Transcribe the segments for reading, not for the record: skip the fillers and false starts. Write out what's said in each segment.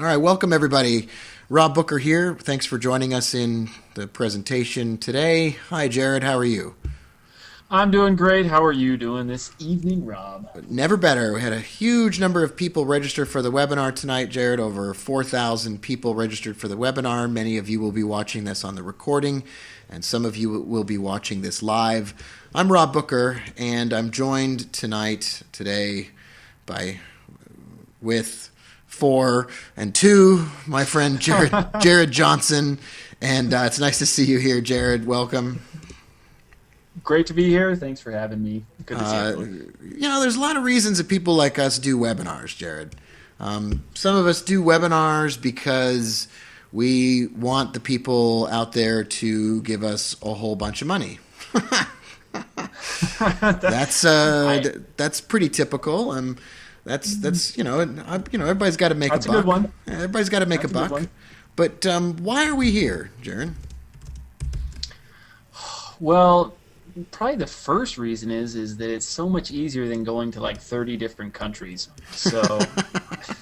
All right, welcome everybody. Rob Booker here. Thanks for joining us in the presentation today. Hi, Jared. How are you? I'm doing great. How are you doing this evening, Rob? Never better. We had a huge number of people register for the webinar tonight, Jared. Over 4,000 people registered for the webinar. Many of you will be watching this on the recording, and some of you will be watching this live. I'm Rob Booker, and I'm joined today, with 4 and 2, my friend Jared Johnson, and it's nice to see you here, Jared. Welcome. Great to be here. Thanks for having me. Good to see you. There's a lot of reasons that people like us do webinars, Jared. Some of us do webinars because we want the people out there to give us a whole bunch of money. That's pretty typical. Everybody's got to make That's a buck. a good one. Everybody's got to make That's a buck. But why are we here, Jared? Well, probably the first reason is that it's so much easier than going to like 30 different countries. So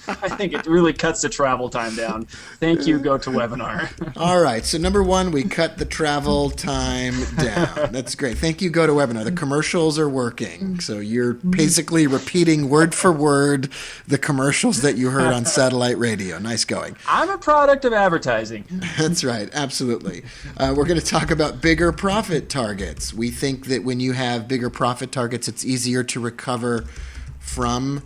I think it really cuts the travel time down. Thank you, GoToWebinar. All right. So number one, we cut the travel time down. That's great. Thank you, GoToWebinar. The commercials are working. So you're basically repeating word for word the commercials that you heard on satellite radio. Nice going. I'm a product of advertising. That's right. Absolutely. We're going to talk about bigger profit targets. We think that when you have bigger profit targets, it's easier to recover from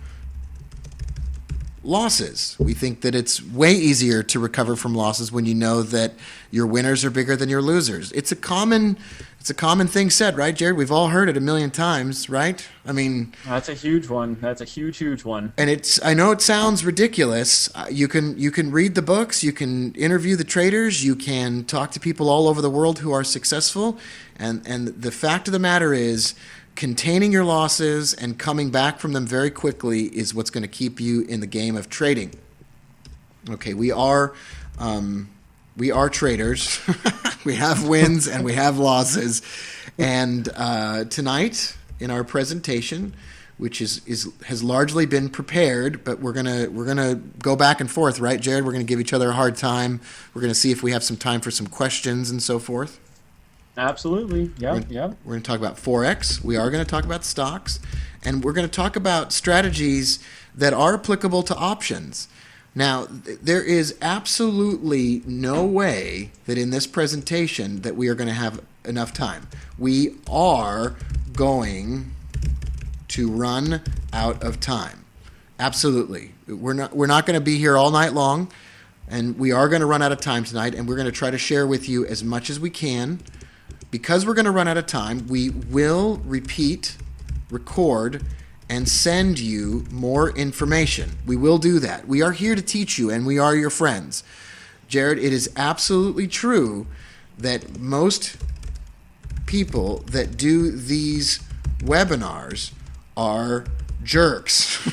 losses. We think that it's way easier to recover from losses when you know that your winners are bigger than your losers. It's a common thing said, right, Jared? We've all heard it a million times, right? I mean, That's a huge one. That's a huge one. and I know it sounds ridiculous. You can read the books, you can interview the traders, you can talk to people all over the world who are successful, and the fact of the matter is, containing your losses and coming back from them very quickly is what's going to keep you in the game of trading. Okay, we are traders. We have wins and we have losses. And tonight in our presentation, which has largely been prepared, but we're gonna go back and forth, right, Jared? We're gonna give each other a hard time. We're gonna see if we have some time for some questions and so forth. Absolutely. Yep. We're going to talk about Forex. We are going to talk about stocks. And we're going to talk about strategies that are applicable to options. Now, there is absolutely no way that in this presentation that we are going to have enough time. We are going to run out of time. Absolutely. We're not going to be here all night long. And we are going to run out of time tonight. And we're going to try to share with you as much as we can. Because we're going to run out of time, we will record, and send you more information. We will do that. We are here to teach you, and we are your friends. Jared, it is absolutely true that most people that do these webinars are jerks.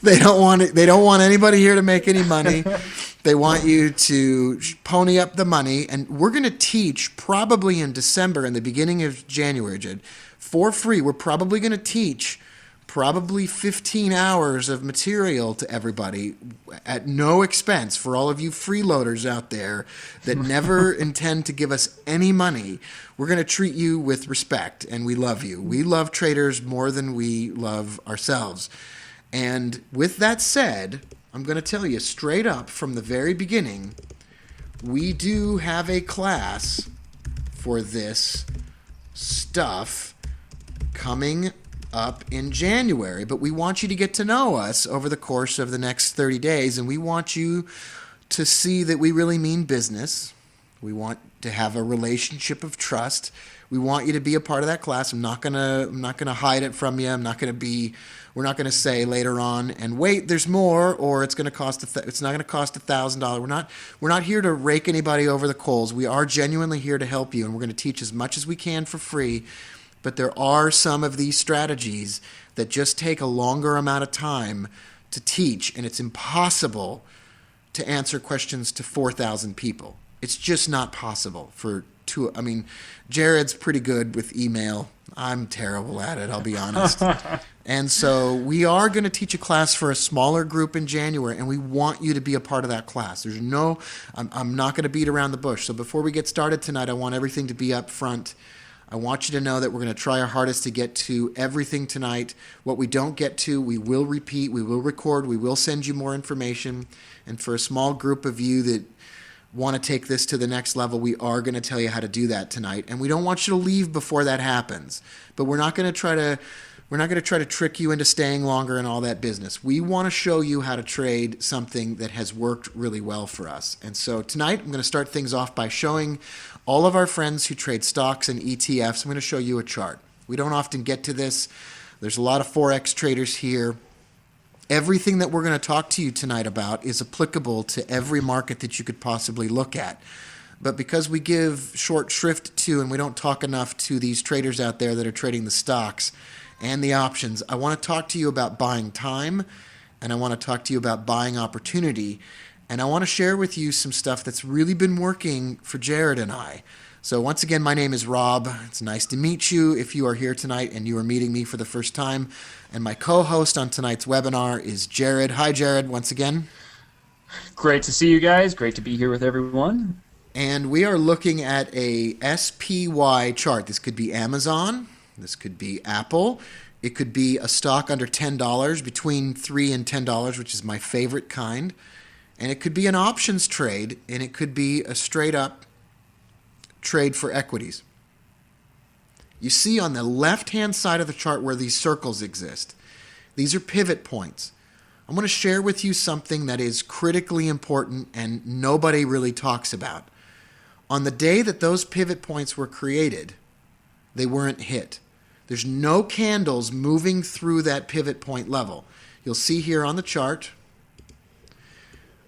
They don't want anybody here to make any money. They want you to pony up the money, and we're going to teach probably in December and the beginning of January, Jed, for free. We're probably going to teach probably 15 hours of material to everybody at no expense for all of you freeloaders out there that never intend to give us any money. We're going to treat you with respect, and we love you. We love traders more than we love ourselves. And with that said, I'm going to tell you straight up from the very beginning, we do have a class for this stuff coming up in January, but we want you to get to know us over the course of the next 30 days, and we want you to see that we really mean business. We want to have a relationship of trust. We want you to be a part of that class. I'm not gonna hide it from you. We're not gonna say later on, and wait, there's more, or it's gonna cost it's not gonna cost $1,000. We're not here to rake anybody over the coals. We are genuinely here to help you, and we're gonna teach as much as we can for free. But there are some of these strategies that just take a longer amount of time to teach, and it's impossible to answer questions to 4,000 people. It's just not possible Jared's pretty good with email. I'm terrible at it, I'll be honest. And so we are going to teach a class for a smaller group in January, and we want you to be a part of that class. I'm not going to beat around the bush. So before we get started tonight, I want everything to be up front. I want you to know that we're going to try our hardest to get to everything tonight. What we don't get to, we will repeat, we will record, we will send you more information. And for a small group of you that want to take this to the next level, we are going to tell you how to do that tonight. And we don't want you to leave before that happens. But we're not going to try to trick you into staying longer and all that business. We want to show you how to trade something that has worked really well for us. And so tonight I'm going to start things off by showing all of our friends who trade stocks and ETFs. I'm going to show you a chart. We don't often get to this. There's a lot of Forex traders here. Everything that we're going to talk to you tonight about is applicable to every market that you could possibly look at. But because we give short shrift to and we don't talk enough to these traders out there that are trading the stocks and the options, I want to talk to you about buying time, and I want to talk to you about buying opportunity, and I want to share with you some stuff that's really been working for Jared and I. So once again, my name is Rob. It's nice to meet you if you are here tonight and you are meeting me for the first time. And my co-host on tonight's webinar is Jared. Hi, Jared, once again. Great to see you guys. Great to be here with everyone. And we are looking at a SPY chart. This could be Amazon. This could be Apple. It could be a stock under $10, between $3 and $10, which is my favorite kind. And it could be an options trade, and it could be a straight-up trade for equities. You see on the left-hand side of the chart where these circles exist. These are pivot points. I'm going to share with you something that is critically important and nobody really talks about. On the day that those pivot points were created, they weren't hit. There's no candles moving through that pivot point level. You'll see here on the chart,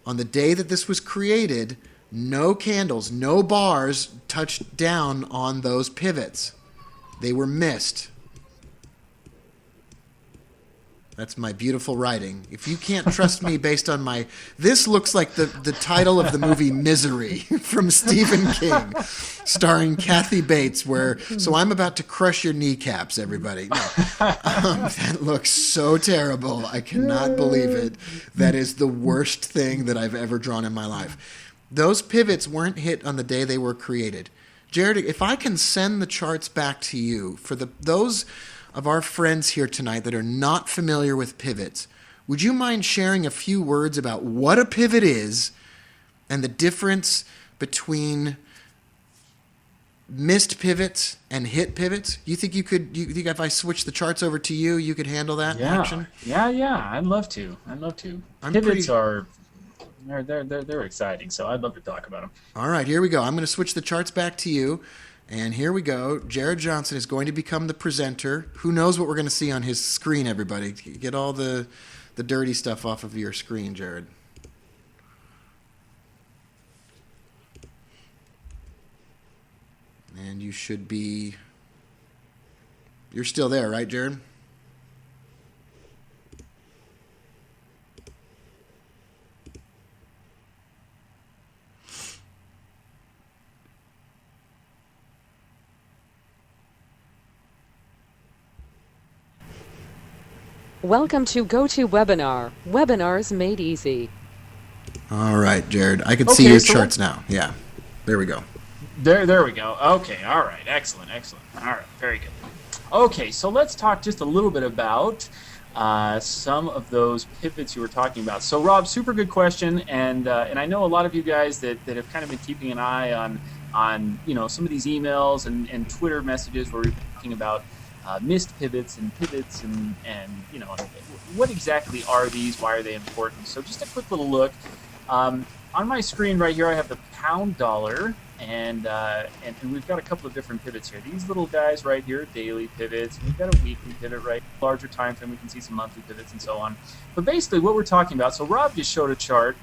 on the day that this was created, no candles, no bars touched down on those pivots. They were missed. That's my beautiful writing. If you can't trust me based on my... This looks like the title of the movie Misery from Stephen King, starring Kathy Bates, so I'm about to crush your kneecaps, everybody. No. That looks so terrible. I cannot believe it. That is the worst thing that I've ever drawn in my life. Those pivots weren't hit on the day they were created. Jared, if I can send the charts back to you, for those of our friends here tonight that are not familiar with pivots, would you mind sharing a few words about what a pivot is and the difference between missed pivots and hit pivots? You think if I switch the charts over to you, you could handle that action? Yeah. I'd love to. Pivots are they're exciting, so I'd love to talk about them. All right, here we go. I'm going to switch the charts back to you. And here we go. Jared Johnson is going to become the presenter. Who knows what we're going to see on his screen, everybody? Get all the dirty stuff off of your screen, Jared. And you should be... You're still there, right, Jared? Welcome to GoToWebinar. Webinars made easy. All right, Jared. I can see your charts now. Yeah. There we go. There we go. Okay. All right. Excellent. All right. Very good. Okay. So let's talk just a little bit about some of those pivots you were talking about. So, Rob, super good question, and I know a lot of you guys that have kind of been keeping an eye on some of these emails and Twitter messages where we're talking about missed pivots and what exactly are these? Why are they important? So just a quick little look. On my screen right here, I have the pound dollar, and we've got a couple of different pivots here. These little guys right here, daily pivots. We've got a weekly pivot, right? Larger time frame, we can see some monthly pivots and so on. But basically, what we're talking about. So Rob just showed a chart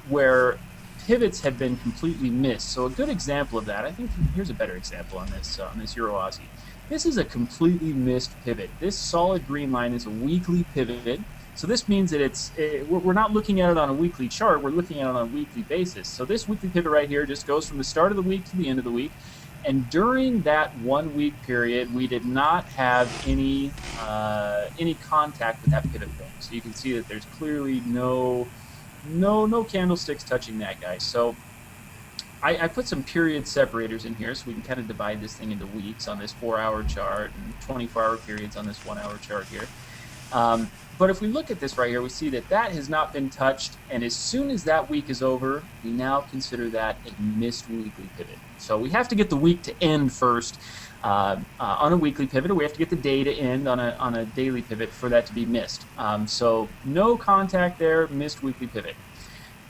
where pivots had been completely missed. So a good example of that, I think. Here's a better example on this Euro Aussie. This is a completely missed pivot. This solid green line is a weekly pivot. So this means that we're not looking at it on a weekly chart. We're looking at it on a weekly basis. So this weekly pivot right here just goes from the start of the week to the end of the week. And during that 1 week period, we did not have any contact with that pivot point. So you can see that there's clearly no candlesticks touching that guy. So I put some period separators in here so we can kind of divide this thing into weeks on this 4-hour chart and 24-hour periods on this 1-hour chart here. But if we look at this right here, we see that that has not been touched, and as soon as that week is over, we now consider that a missed weekly pivot. So we have to get the week to end first on a weekly pivot, or we have to get the day to end on a daily pivot for that to be missed. So no contact there, missed weekly pivot.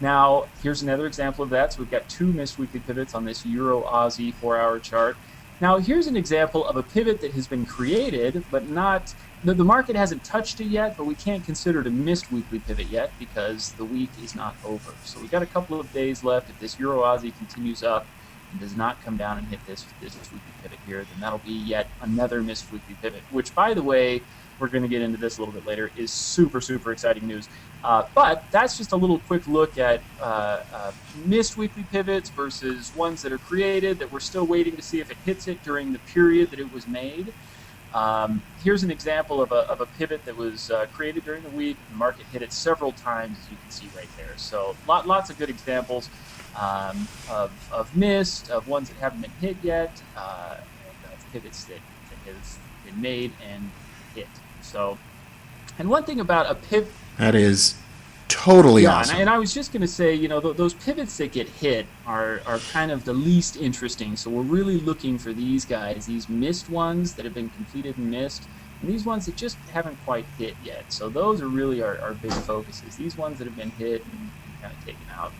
Now, here's another example of that. So we've got 2 missed weekly pivots on this Euro-Aussie 4-hour chart. Now, here's an example of a pivot that has been created, but not... The market hasn't touched it yet, but we can't consider it a missed weekly pivot yet because the week is not over. So we've got a couple of days left. If this Euro-Aussie continues up and does not come down and hit this weekly pivot here, then that'll be yet another missed weekly pivot, which, by the way, we're going to get into this a little bit later, is super, super exciting news. But that's just a little quick look at missed weekly pivots versus ones that are created that we're still waiting to see if it hits it during the period that it was made. Here's an example of a pivot that was created during the week. The market hit it several times, as you can see right there. So lots of good examples of missed, of ones that haven't been hit yet, and of pivots that have been made and hit. So, and one thing about a pivot... That is totally awesome. And I was just going to say, you know, those pivots that get hit are kind of the least interesting. So we're really looking for these guys, these missed ones that have been completed and missed, and these ones that just haven't quite hit yet. So those are really our big focuses. These ones that have been hit and kind of taken out.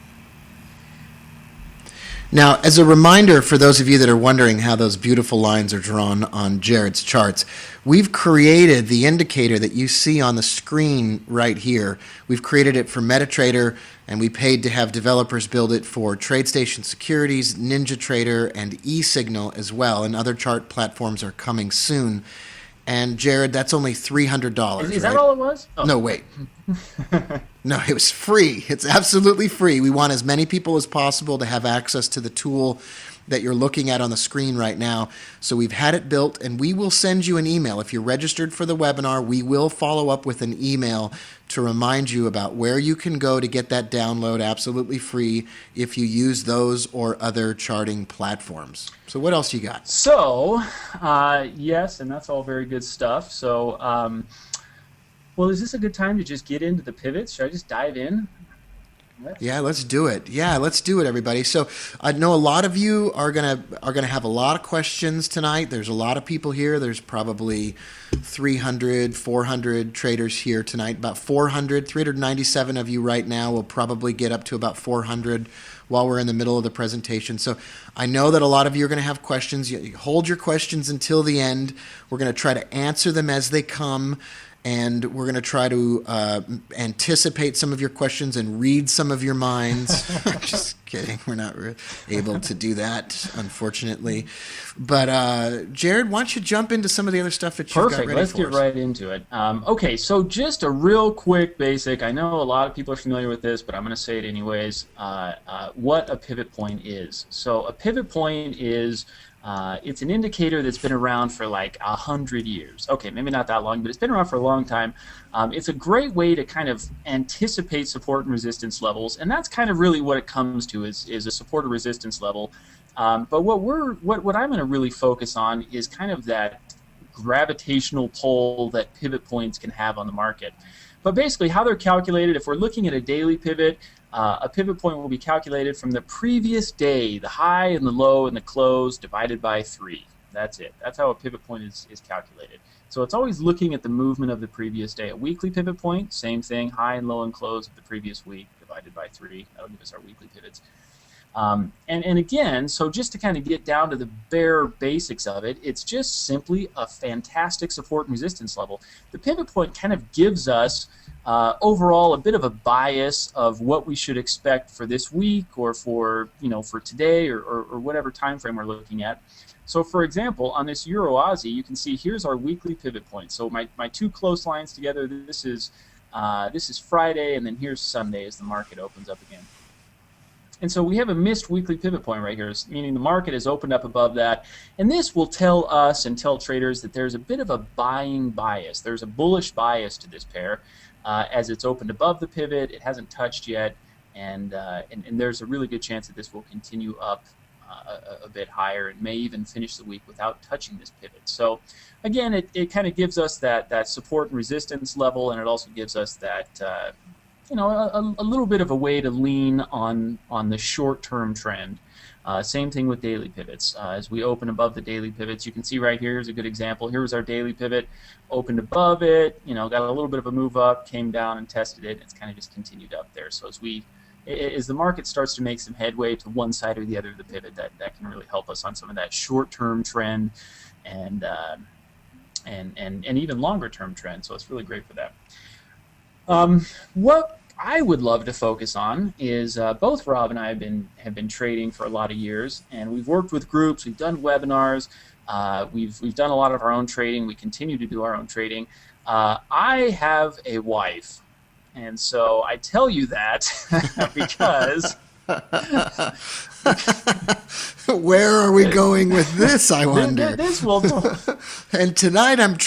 Now, as a reminder for those of you that are wondering how those beautiful lines are drawn on Jared's charts, we've created the indicator that you see on the screen right here. We've created it for MetaTrader, and we paid to have developers build it for TradeStation Securities, NinjaTrader, and eSignal as well, and other chart platforms are coming soon. And Jared, that's only $300. Is that all it was? Oh. No, wait. No, it was free. It's absolutely free. We want as many people as possible to have access to the tool that you're looking at on the screen right now. So we've had it built, and we will send you an email. If you're registered for the webinar, we will follow up with an email to remind you about where you can go to get that download absolutely free if you use those or other charting platforms. So what else you got? So, yes, and that's all very good stuff. So, well, is this a good time to just get into the pivots? Should I just dive in? Yeah, let's do it. Everybody. So I know a lot of you are gonna have a lot of questions tonight. There's a lot of people here. There's probably 300, 400 traders here tonight. About 397 of you right now. Will probably get up to about 400 while we're in the middle of the presentation. So I know that a lot of you are going to have questions. You hold your questions until the end. We're going to try to answer them as they come. And we're going to try to anticipate some of your questions and read some of your minds. Just kidding. We're not able to do that, unfortunately. But, Jared, why don't you jump into some of the other stuff that you've got ready for us? Perfect. Let's get right into it. Okay, so just a real quick basic. I know a lot of people are familiar with this, but I'm going to say it anyways. What a pivot point is. So a pivot point is... it's an indicator that's been around for like 100 years. Okay, maybe not that long, but it's been around for a long time. It's a great way to kind of anticipate support and resistance levels, and that's kind of really what it comes to is a support or resistance level. But what I'm going to really focus on is kind of that gravitational pull that pivot points can have on the market. But basically, how they're calculated, if we're looking at a daily pivot, a pivot point will be calculated from the previous day, the high and the low and the close divided by 3. That's it. That's how a pivot point is calculated. So it's always looking at the movement of the previous day. A weekly pivot point, same thing, high and low and close of the previous week divided by 3. That'll give us our weekly pivots. And again, so just to kind of get down to the bare basics of it, it's just simply a fantastic support and resistance level. The pivot point kind of gives us overall a bit of a bias of what we should expect for this week or for today or whatever time frame we're looking at. So for example, on this Euro Aussie, you can see here's our weekly pivot point. So my two close lines together, this is Friday, and then here's Sunday as the market opens up again. And so we have a missed weekly pivot point right here, meaning the market has opened up above that. And this will tell us and tell traders that there's a bit of a buying bias. There's a bullish bias to this pair. As it's opened above the pivot, it hasn't touched yet. And there's a really good chance that this will continue up a bit higher and may even finish the week without touching this pivot. So again, it kind of gives us that support and resistance level, and it also gives us that a little bit of a way to lean on the short-term trend. Same thing with daily pivots. As we open above the daily pivots, you can see right here is a good example. Here was our daily pivot, opened above it, got a little bit of a move up, came down and tested it. It's kind of just continued up there. So as the market starts to make some headway to one side or the other of the pivot, that can really help us on some of that short-term trend and even longer-term trend. So it's really great for that. What I would love to focus on is both Rob and I have been trading for a lot of years, and we've worked with groups, we've done webinars, we've done a lot of our own trading, we continue to do our own trading. I have a wife, and so I tell you that because where are we going with this, I wonder? This will. And tonight I'm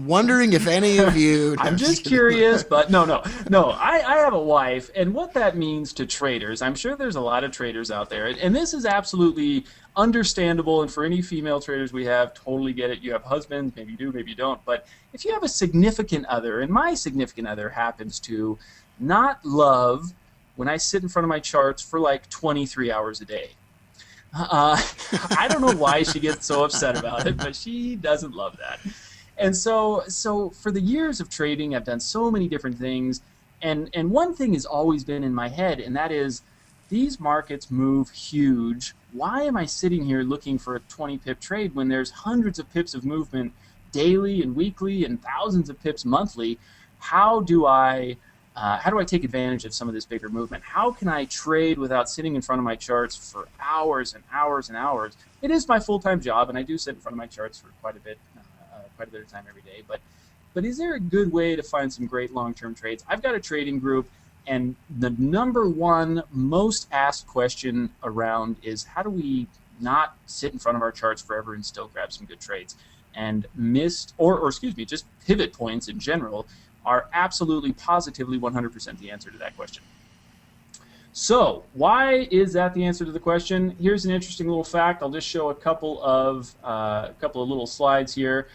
wondering if any of you... I'm just curious, but no. I have a wife, and what that means to traders, I'm sure there's a lot of traders out there, and this is absolutely understandable, and for any female traders we have, totally get it. You have husbands, maybe you do, maybe you don't, but if you have a significant other, and my significant other happens to not love when I sit in front of my charts for like 23 hours a day. I don't know why she gets so upset about it, but she doesn't love that. And so for the years of trading, I've done so many different things, and one thing has always been in my head, and that is these markets move huge. Why am I sitting here looking for a 20 pip trade when there's hundreds of pips of movement daily and weekly and thousands of pips monthly? How do I take advantage of some of this bigger movement? How can I trade without sitting in front of my charts for hours and hours and hours? It is my full-time job, and I do sit in front of my charts for quite a bit of time every day. But is there a good way to find some great long-term trades? I've got a trading group, and the number one most asked question around is how do we not sit in front of our charts forever and still grab some good trades? And just pivot points in general are absolutely, positively, 100% the answer to that question. So, why is that the answer to the question? Here's an interesting little fact. I'll just show a couple of little slides here.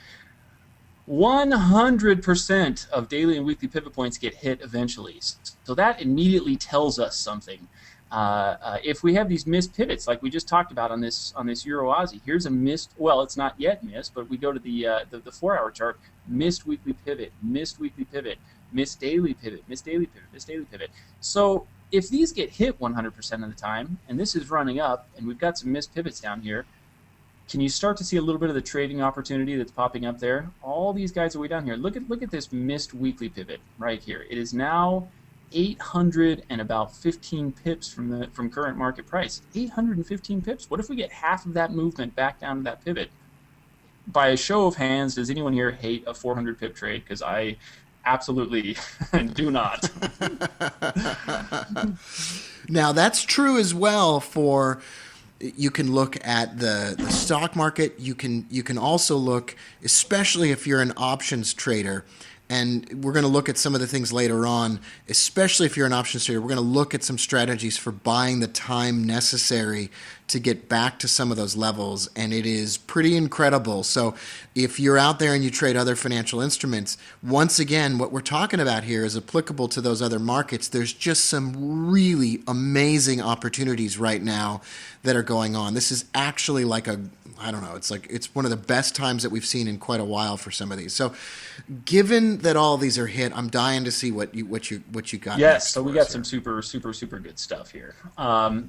100% of daily and weekly pivot points get hit eventually. So that immediately tells us something. If we have these missed pivots, like we just talked about on this Euro Aussie, here's a missed. Well, it's not yet missed, but we go to the 4-hour chart. Missed weekly pivot, missed weekly pivot, missed daily pivot, missed daily pivot, missed daily pivot. So if these get hit 100% of the time, and this is running up, and we've got some missed pivots down here, can you start to see a little bit of the trading opportunity that's popping up there? All these guys are way down here. Look at this missed weekly pivot right here. It is now 815 pips from current market price. 815 pips. What if we get half of that movement back down to that pivot? By a show of hands, does anyone here hate a 400 pip trade? Because I absolutely do not. Now that's true as well for. You can look at the stock market. You can also look, especially if you're an options trader, and we're going to look at some of the things later on, especially if you're an options trader. We're going to look at some strategies for buying the time necessary to get back to some of those levels, and it is pretty incredible. So if you're out there and you trade other financial instruments, once again, what we're talking about here is applicable to those other markets. There's just some really amazing opportunities right now that are going on. This is actually like it's one of the best times that we've seen in quite a while for some of these. So given that all of these are hit, I'm dying to see what you got. Yes, so we got some super good stuff here.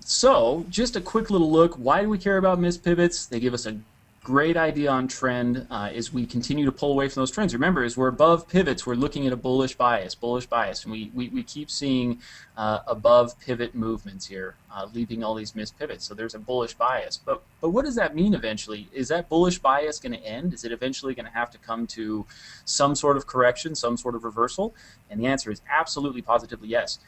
So just a quick little look. Why do we care about missed pivots? They give us a great idea on trend as we continue to pull away from those trends. Remember, as we're above pivots, we're looking at a bullish bias, and we keep seeing above pivot movements here, leaving all these missed pivots. So there's a bullish bias. But what does that mean eventually? Is that bullish bias going to end? Is it eventually going to have to come to some sort of correction, some sort of reversal? And the answer is absolutely, positively yes.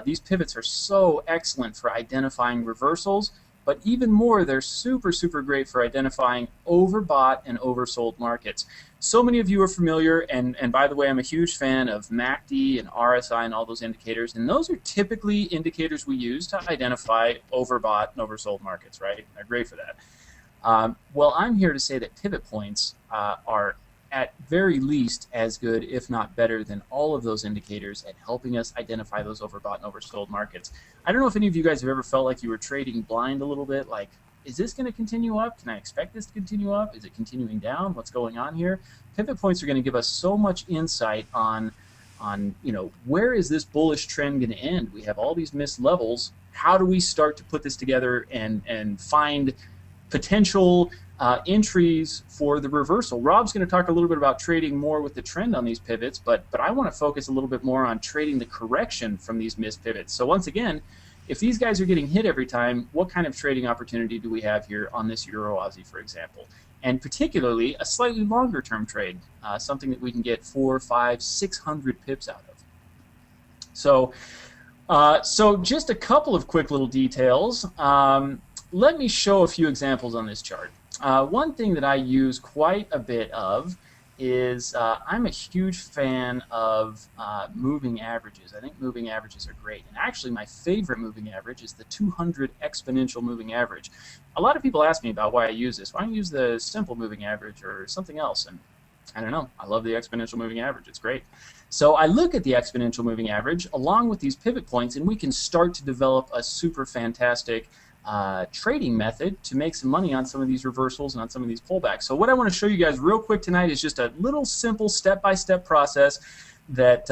These pivots are so excellent for identifying reversals, but even more, they're super, super great for identifying overbought and oversold markets. So many of you are familiar, and by the way, I'm a huge fan of MACD and RSI and all those indicators, and those are typically indicators we use to identify overbought and oversold markets, right? They're great for that. Well, I'm here to say that pivot points are at very least as good, if not better, than all of those indicators at helping us identify those overbought and oversold markets. I don't know if any of you guys have ever felt like you were trading blind a little bit, like, is this going to continue up? Can I expect this to continue up? Is it continuing down? What's going on here? Pivot points are going to give us so much insight on where is this bullish trend going to end? We have all these missed levels. How do we start to put this together and find potential entries for the reversal? Rob's going to talk a little bit about trading more with the trend on these pivots, but I want to focus a little bit more on trading the correction from these missed pivots. So once again, if these guys are getting hit every time, what kind of trading opportunity do we have here on this Euro Aussie, for example? And particularly a slightly longer term trade, something that we can get 400, 500, 600 pips out of. So just a couple of quick little details. Let me show a few examples on this chart. One thing that I use quite a bit of is I'm a huge fan of moving averages. I think moving averages are great. And actually, my favorite moving average is the 200 exponential moving average. A lot of people ask me about why I use this. Why don't you use the simple moving average or something else? And I don't know. I love the exponential moving average. It's great. So I look at the exponential moving average along with these pivot points, and we can start to develop a super fantastic trading method to make some money on some of these reversals and on some of these pullbacks. So what I want to show you guys real quick tonight is just a little simple step-by-step process that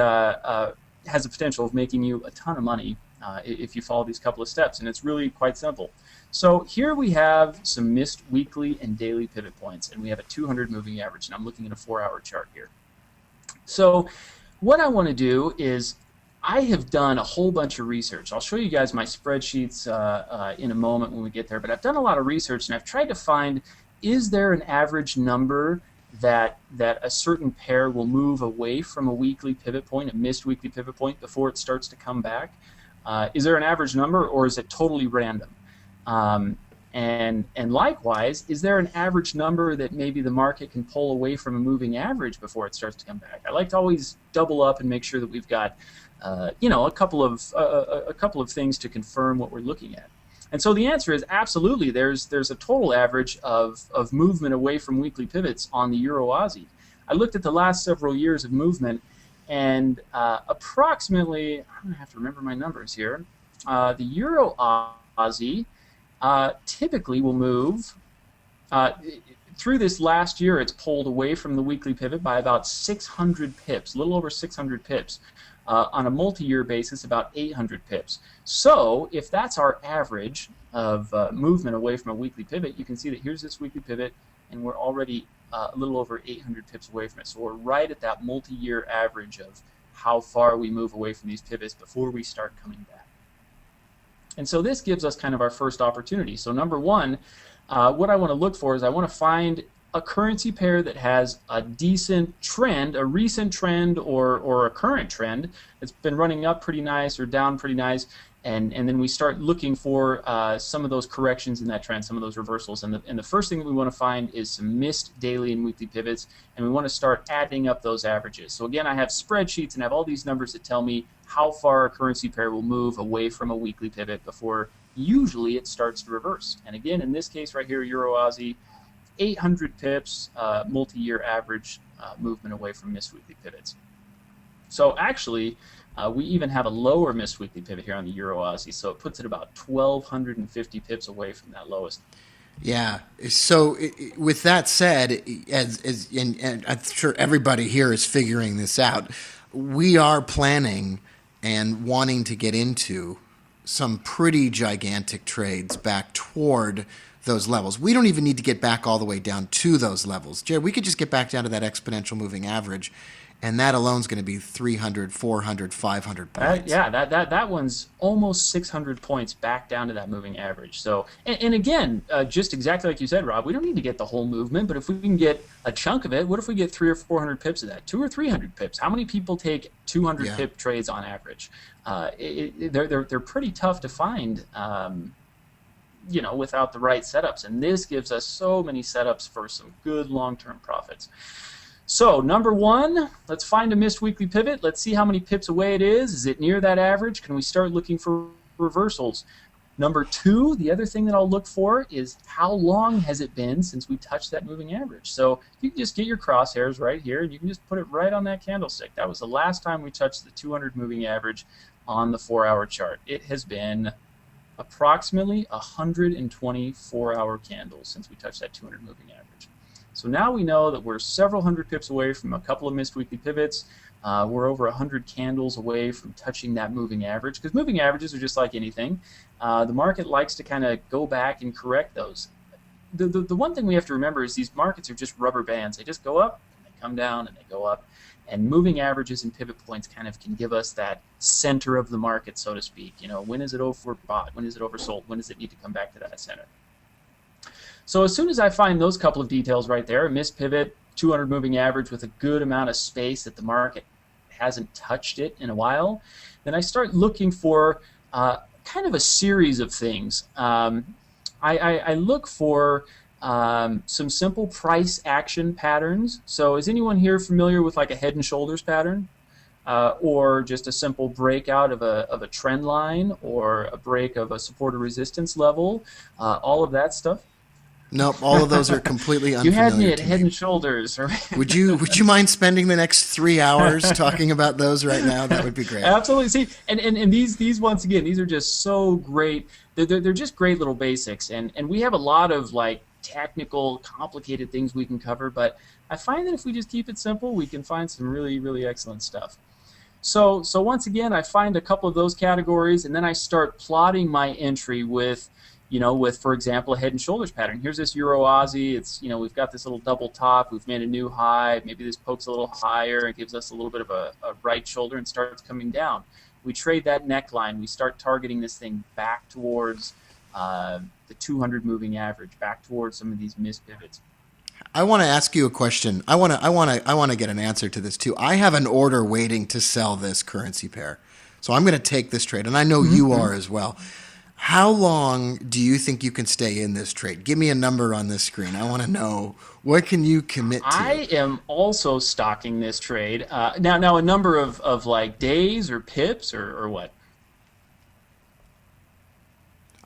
has the potential of making you a ton of money if you follow these couple of steps, and it's really quite simple. So here we have some missed weekly and daily pivot points, and we have a 200 moving average, and I'm looking at a 4-hour chart here. So what I want to do is I have done a whole bunch of research. I'll show you guys my spreadsheets in a moment when we get there, but I've done a lot of research, and I've tried to find, is there an average number that a certain pair will move away from a weekly pivot point, a missed weekly pivot point, before it starts to come back? Is there an average number, or is it totally random? And likewise, is there an average number that maybe the market can pull away from a moving average before it starts to come back? I like to always double up and make sure that we've got a couple of things to confirm what we're looking at. And so the answer is absolutely. There's a total average of movement away from weekly pivots on the Euro Aussie. I looked at the last several years of movement, and approximately, I'm going to have to remember my numbers here. The Euro Aussie typically will move through this last year. It's pulled away from the weekly pivot by about 600 pips, a little over 600 pips. On a multi-year basis, about 800 pips. So if that's our average of movement away from a weekly pivot, you can see that here's this weekly pivot, and we're already a little over 800 pips away from it. So we're right at that multi-year average of how far we move away from these pivots before we start coming back. And so this gives us kind of our first opportunity. So number one, what I want to look for is I want to find a currency pair that has a decent trend, a recent trend or a current trend that's been running up pretty nice or down pretty nice, and then we start looking for some of those corrections in that trend, some of those reversals. And the first thing that we want to find is some missed daily and weekly pivots, and we want to start adding up those averages. So again, I have spreadsheets and I have all these numbers that tell me how far a currency pair will move away from a weekly pivot before usually it starts to reverse. And again, in this case right here, Euro Aussie, 800 pips, multi-year average movement away from missed weekly pivots. So actually, we even have a lower missed weekly pivot here on the Euro Aussie, so it puts it about 1,250 pips away from that lowest. Yeah. So with that said, and I'm sure everybody here is figuring this out, we are planning and wanting to get into some pretty gigantic trades back toward those levels. We don't even need to get back all the way down to those levels. Jared, we could just get back down to that exponential moving average, And that alone is going to be 300, 400, 500 points. That one's almost 600 points back down to that moving average. So, and again, just exactly like you said, Rob, we don't need to get the whole movement, but if we can get a chunk of it, what if we get 300 or 400 pips of that? 200 or 300 pips? How many people take 200 pip trades on average? They're pretty tough to find, without the right setups. And this gives us so many setups for some good long-term profits. So, number one, let's find a missed weekly pivot. Let's see how many pips away it is. Is it near that average? Can we start looking for reversals? Number two, the other thing that I'll look for is how long has it been since we touched that moving average. So you can just get your crosshairs right here, and you can just put it right on that candlestick. That was the last time we touched the 200 moving average on the 4-hour chart. It has been approximately 120 4-hour candles since we touched that 200 moving average. So now we know that we're several hundred pips away from a couple of missed weekly pivots. We're over 100 candles away from touching that moving average, because moving averages are just like anything. The market likes to kind of go back and correct those. The one thing we have to remember is these markets are just rubber bands. They just go up, and they come down, and they go up. And moving averages and pivot points kind of can give us that center of the market, so to speak. When is it overbought? When is it oversold? When does it need to come back to that center? So as soon as I find those couple of details right there, a missed pivot, 200 moving average with a good amount of space that the market hasn't touched it in a while, then I start looking for kind of a series of things. I look for some simple price action patterns. So is anyone here familiar with like a head and shoulders pattern? Or just a simple breakout of a trend line, or a break of a support or resistance level, all of that stuff? Nope, all of those are completely unfamiliar. You had me at head and shoulders. Right? Would you mind spending the next 3 hours talking about those right now? That would be great. Absolutely. See, and these once again, these are just so great. They're just great little basics, and we have a lot of like technical, complicated things we can cover. But I find that if we just keep it simple, we can find some really, really excellent stuff. So once again, I find a couple of those categories, and then I start plotting my entry with, for example, a head and shoulders pattern. Here's this Euro Aussie. It's, we've got this little double top. We've made a new high. Maybe this pokes a little higher. It gives us a little bit of a right shoulder and starts coming down. We trade that neckline. We start targeting this thing back towards the 200 moving average, back towards some of these missed pivots. I want to ask you a question. I want to get an answer to this too. I have an order waiting to sell this currency pair, so I'm going to take this trade, and I know you are as well. How long do you think you can stay in this trade? Give me a number on this screen. I want to know, what can you commit to? I am also stocking this trade. Now a number of like days or pips or what?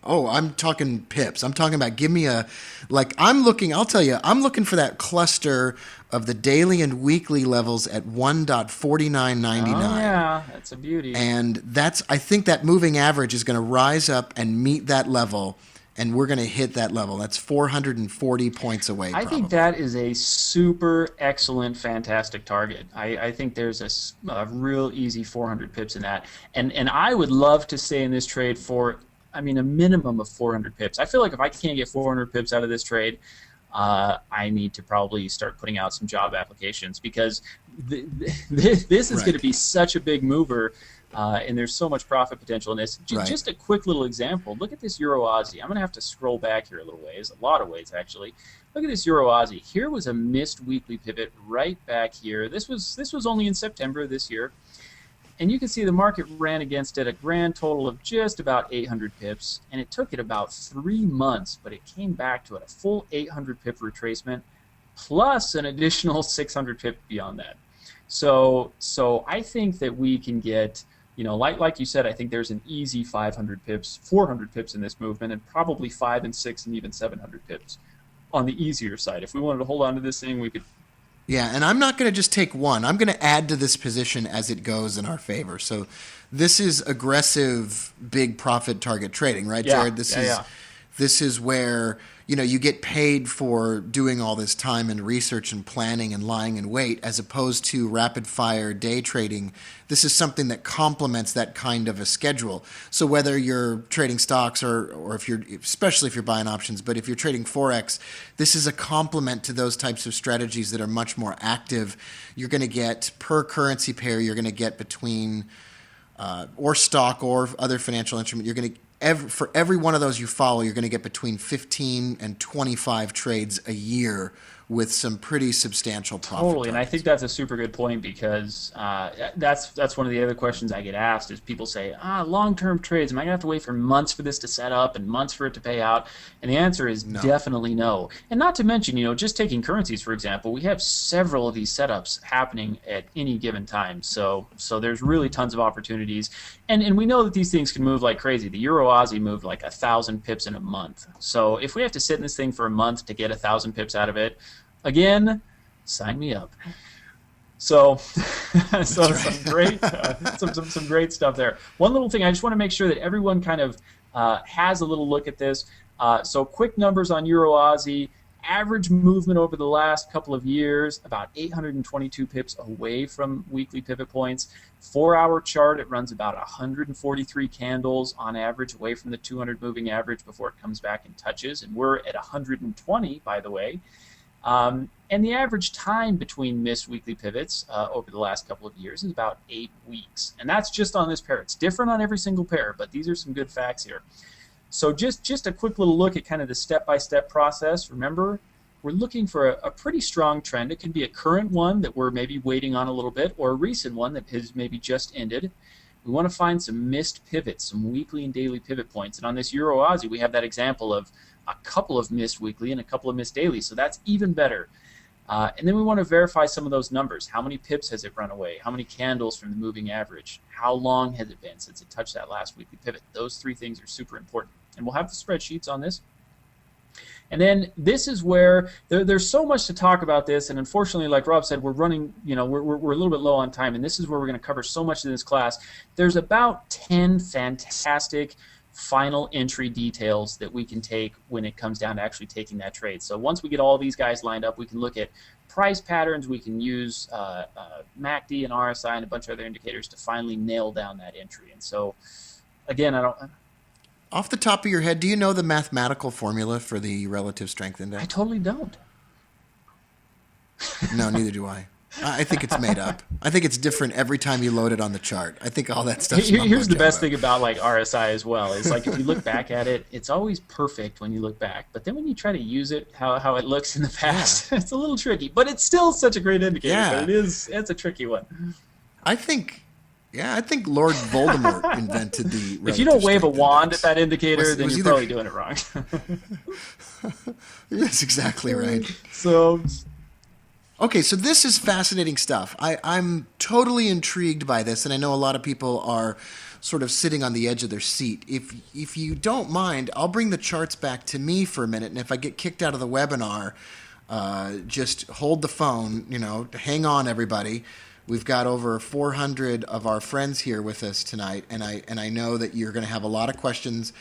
Oh, I'm talking pips. I'm talking about, give me I'm looking for that cluster of the daily and weekly levels at 1.4999. Oh, yeah, that's a beauty. And I think that moving average is going to rise up and meet that level, and we're going to hit that level. That's 440 points away, I think that is a super excellent, fantastic target. I think there's a real easy 400 pips in that. And I would love to stay in this trade for, a minimum of 400 pips. I feel like if I can't get 400 pips out of this trade, I need to probably start putting out some job applications, because this is going to be such a big mover, and there's so much profit potential in this. Just a quick little example. Look at this Euro Aussie. I'm going to have to scroll back here a little ways, a lot of ways actually. Look at this Euro Aussie. Here was a missed weekly pivot right back here. This was only in September of this year. And you can see the market ran against it a grand total of just about 800 pips, and it took it about 3 months, but it came back to it, a full 800 pip retracement, plus an additional 600 pip beyond that. So I think that we can get, like you said, I think there's an easy 500 pips, 400 pips in this movement, and probably 5 and 6 and even 700 pips on the easier side. If we wanted to hold on to this thing, we could. Yeah, and I'm not going to just take one. I'm going to add to this position as it goes in our favor. So this is aggressive, big profit target trading, right, Jared? This is This is where, you get paid for doing all this time and research and planning and lying in wait, as opposed to rapid fire day trading. This is something that complements that kind of a schedule. So whether you're trading stocks or especially if you're buying options, but if you're trading Forex, this is a complement to those types of strategies that are much more active. You're going to get per currency pair, you're going to get between, or stock or other financial instrument, you're going to for every one of those you follow, you're going to get between 15 and 25 trades a year with some pretty substantial profit. Totally, and I targets. think that's a super good point, because that's one of the other questions I get asked is people say, long-term trades, am I going to have to wait for months for this to set up and months for it to pay out? And the answer is definitely no. And not to mention, just taking currencies, for example, we have several of these setups happening at any given time. So there's really tons of opportunities. And we know that these things can move like crazy. The Euro Aussie moved like 1,000 pips in a month. So if we have to sit in this thing for a month to get 1,000 pips out of it, again, sign me up. So some great some great stuff there. One little thing, I just want to make sure that everyone kind of has a little look at this. So quick numbers on Euro Aussie. Average movement over the last couple of years, about 822 pips away from weekly pivot points. 4-hour chart, it runs about 143 candles on average away from the 200 moving average before it comes back and touches. And we're at 120, by the way. And the average time between missed weekly pivots over the last couple of years is about 8 weeks. And that's just on this pair. It's different on every single pair, but these are some good facts here. So just a quick little look at kind of the step-by-step process. Remember, we're looking for a pretty strong trend. It can be a current one that we're maybe waiting on a little bit, or a recent one that has maybe just ended. We want to find some missed pivots, some weekly and daily pivot points. And on this Euro Aussie, we have that example of a couple of missed weekly and a couple of missed daily, so that's even better. And then we want to verify some of those numbers. How many pips has it run away? How many candles from the moving average? How long has it been since it touched that last weekly pivot? Those three things are super important. And we'll have the spreadsheets on this. And then this is where there's so much to talk about this, and unfortunately, like Rob said, we're running, we're a little bit low on time, and this is where we're going to cover so much in this class. There's about 10 fantastic final entry details that we can take when it comes down to actually taking that trade. So once we get all these guys lined up, we can look at price patterns, we can use MACD and RSI and a bunch of other indicators to finally nail down that entry. And so, again, Off the top of your head, do you know the mathematical formula for the relative strength index? I totally don't. No, neither do I. I think it's made up. I think it's different every time you load it on the chart. I think all that stuff's Here's the best thing about like RSI as well. Is like if you look back at it, it's always perfect when you look back. But then when you try to use it, how it looks in the past, it's a little tricky. But it's still such a great indicator. Yeah. But it's a tricky one. I think Lord Voldemort invented the If you don't wave a relative wand strength at that indicator, then was you're either- probably doing it wrong. That's exactly right. So Okay, so this is fascinating stuff. I'm totally intrigued by this, and I know a lot of people are sort of sitting on the edge of their seat. If you don't mind, I'll bring the charts back to me for a minute, and if I get kicked out of the webinar, just hold the phone, hang on, everybody. We've got over 400 of our friends here with us tonight, and I know that you're going to have a lot of questions.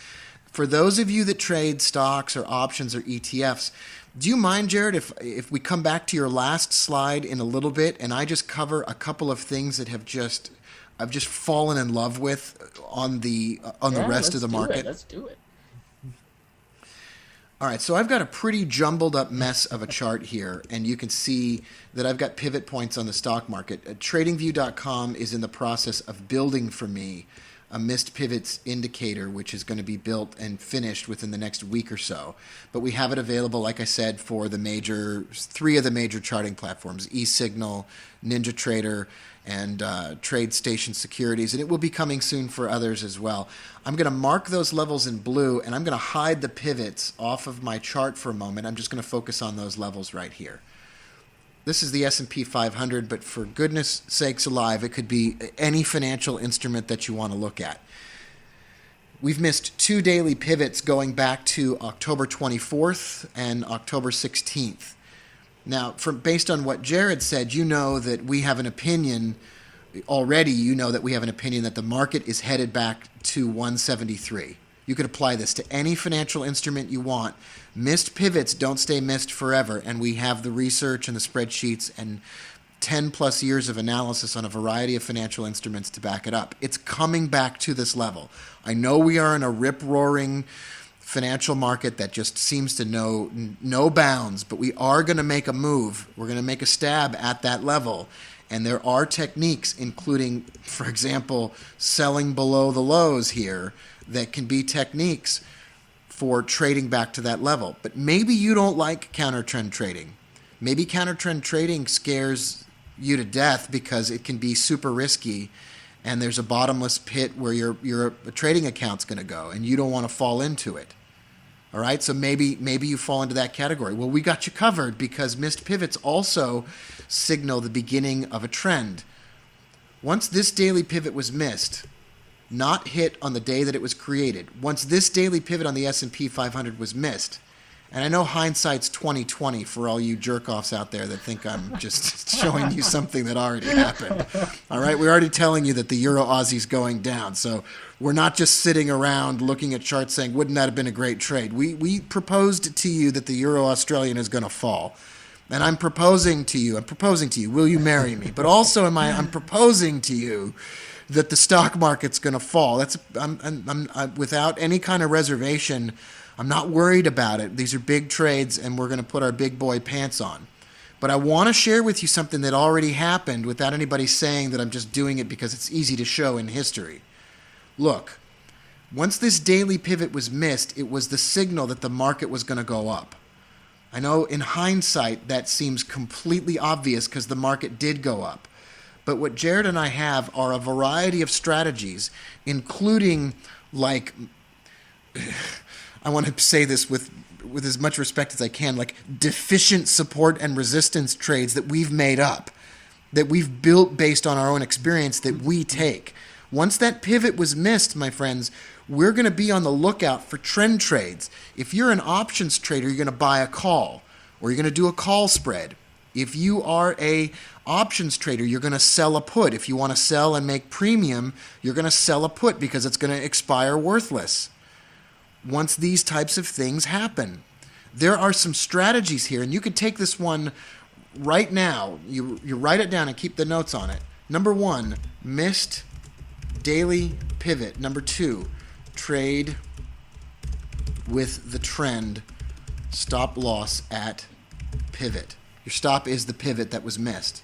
For those of you that trade stocks or options or ETFs, do you mind, Jared, if we come back to your last slide in a little bit and I just cover a couple of things that I've just fallen in love with on the rest of the market? Let's do it. All right, so I've got a pretty jumbled up mess of a chart here, and you can see that I've got pivot points on the stock market. TradingView.com is in the process of building for me a missed pivots indicator, which is going to be built and finished within the next week or so. But we have it available, like I said, for three of the major charting platforms, eSignal, NinjaTrader, and TradeStation Securities, and it will be coming soon for others as well. I'm going to mark those levels in blue, and I'm going to hide the pivots off of my chart for a moment. I'm just going to focus on those levels right here. This is the S&P 500, but for goodness sakes alive, it could be any financial instrument that you want to look at. We've missed 2 daily pivots going back to October 24th and October 16th. Now, based on what Jared said, you know that we have an opinion already. You know that we have an opinion that the market is headed back to 173. You could apply this to any financial instrument you want. Missed pivots don't stay missed forever, and we have the research and the spreadsheets and 10 plus years of analysis on a variety of financial instruments to back it up. It's coming back to this level. I know we are in a rip-roaring financial market that just seems to know no bounds, but we are going to make a move. We're going to make a stab at that level. And there are techniques, including, for example, selling below the lows here, that can be techniques for trading back to that level. But maybe you don't like counter-trend trading. Maybe counter-trend trading scares you to death because it can be super risky, and there's a bottomless pit where your trading account's going to go, and you don't want to fall into it. All right, so maybe you fall into that category. Well, we got you covered, because missed pivots also signal the beginning of a trend. Once this daily pivot was missed, not hit on the day that it was created, once this daily pivot on the S&P 500 was missed, and I know hindsight's 20/20 for all you jerk-offs out there that think I'm just showing you something that already happened. All right, we're already telling you that the Euro-Aussie's going down, so we're not just sitting around looking at charts saying, wouldn't that have been a great trade? We proposed to you that the Euro-Australian is going to fall. And I'm proposing to you, will you marry me? But also I'm proposing to you that the stock market's going to fall. I'm without any kind of reservation. I'm not worried about it. These are big trades, and we're going to put our big boy pants on. But I want to share with you something that already happened without anybody saying that I'm just doing it because it's easy to show in history. Look, once this daily pivot was missed, it was the signal that the market was going to go up. I know in hindsight that seems completely obvious because the market did go up. But what Jared and I have are a variety of strategies, including, like, I want to say this with as much respect as I can, like deficient support and resistance trades that we've made up, that we've built based on our own experience that we take. Once that pivot was missed, my friends, we're going to be on the lookout for trend trades. If you're an options trader, you're going to buy a call, or you're going to do a call spread. If you are a options trader, you're going to sell a put. If you want to sell and make premium, you're going to sell a put because it's going to expire worthless. Once these types of things happen, there are some strategies here, and you could take this one right now. You write it down and keep the notes on it. Number 1, missed daily pivot. Number 2, trade with the trend, stop loss at pivot. Your stop is the pivot that was missed.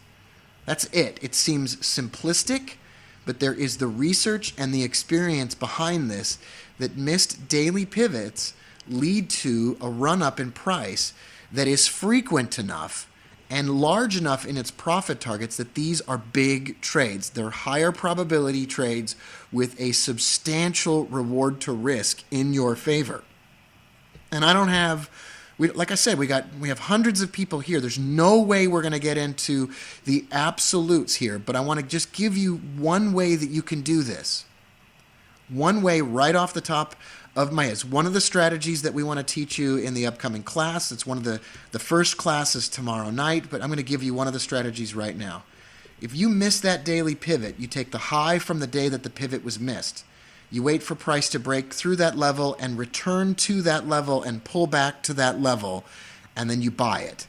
That's it. It seems simplistic, but there is the research and the experience behind this that missed daily pivots lead to a run-up in price that is frequent enough and large enough in its profit targets that these are big trades. They're higher probability trades with a substantial reward to risk in your favor. And I don't have, like I said, we have hundreds of people here. There's no way we're going to get into the absolutes here, but I want to just give you one way that you can do this. One way right off the top of my head. It's one of the strategies that we want to teach you in the upcoming class. It's one of the first classes tomorrow night, but I'm going to give you one of the strategies right now. If you miss that daily pivot, you take the high from the day that the pivot was missed. You wait for price to break through that level and return to that level and pull back to that level, and then you buy it.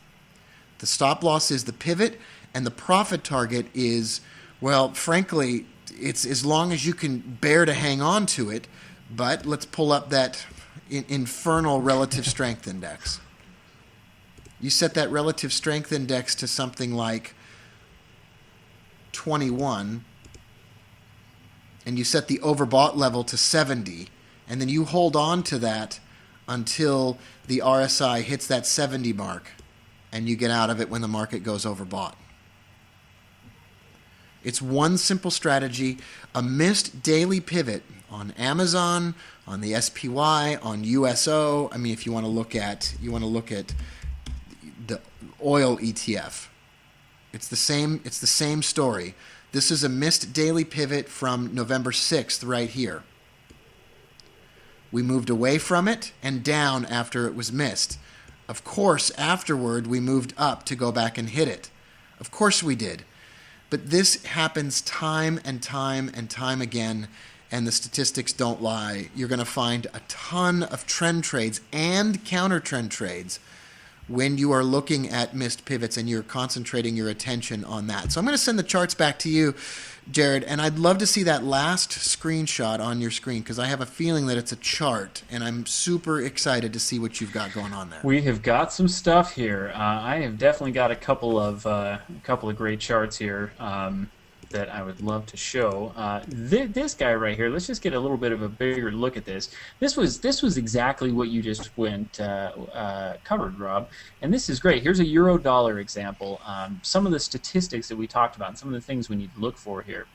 The stop loss is the pivot, and the profit target is, well, frankly, it's as long as you can bear to hang on to it, but let's pull up that infernal relative strength index. You set that relative strength index to something like 21, and you set the overbought level to 70, and then you hold on to that until the RSI hits that 70 mark, and you get out of it when the market goes overbought. It's one simple strategy, a missed daily pivot on Amazon, on the SPY, on USO. I mean, if you want to look at the oil ETF, it's the same story. This is a missed daily pivot from November 6th right here. We moved away from it and down after it was missed. Of course, afterward, we moved up to go back and hit it. Of course we did. But this happens time and time and time again, and the statistics don't lie, you're going to find a ton of trend trades and counter trend trades when you are looking at missed pivots and you're concentrating your attention on that. So I'm going to send the charts back to you, Jared, and I'd love to see that last screenshot on your screen because I have a feeling that it's a chart, and I'm super excited to see what you've got going on there. We have got some stuff here. I have definitely got a couple of great charts here that I would love to show. This guy right here. Let's just get a little bit of a bigger look at this. This was exactly what you just covered, Rob. And this is great. Here's a euro dollar example. Some of the statistics that we talked about, and some of the things we need to look for here.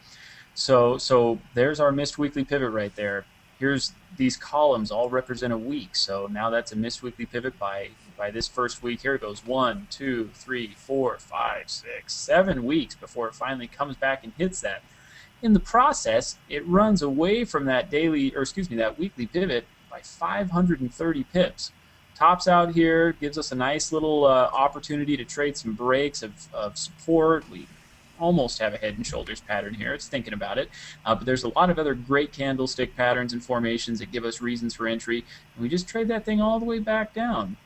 So there's our missed weekly pivot right there. Here's these columns all represent a week. So now that's a missed weekly pivot by this first week. Here it goes 1, 2, 3, 4, 5, 6, 7 weeks before it finally comes back and hits that. In the process, it runs away from that that weekly pivot by 530 pips. Tops out here, gives us a nice little opportunity to trade some breaks of support. We almost have a head and shoulders pattern here. It's thinking about it. But there's a lot of other great candlestick patterns and formations that give us reasons for entry. And we just trade that thing all the way back down.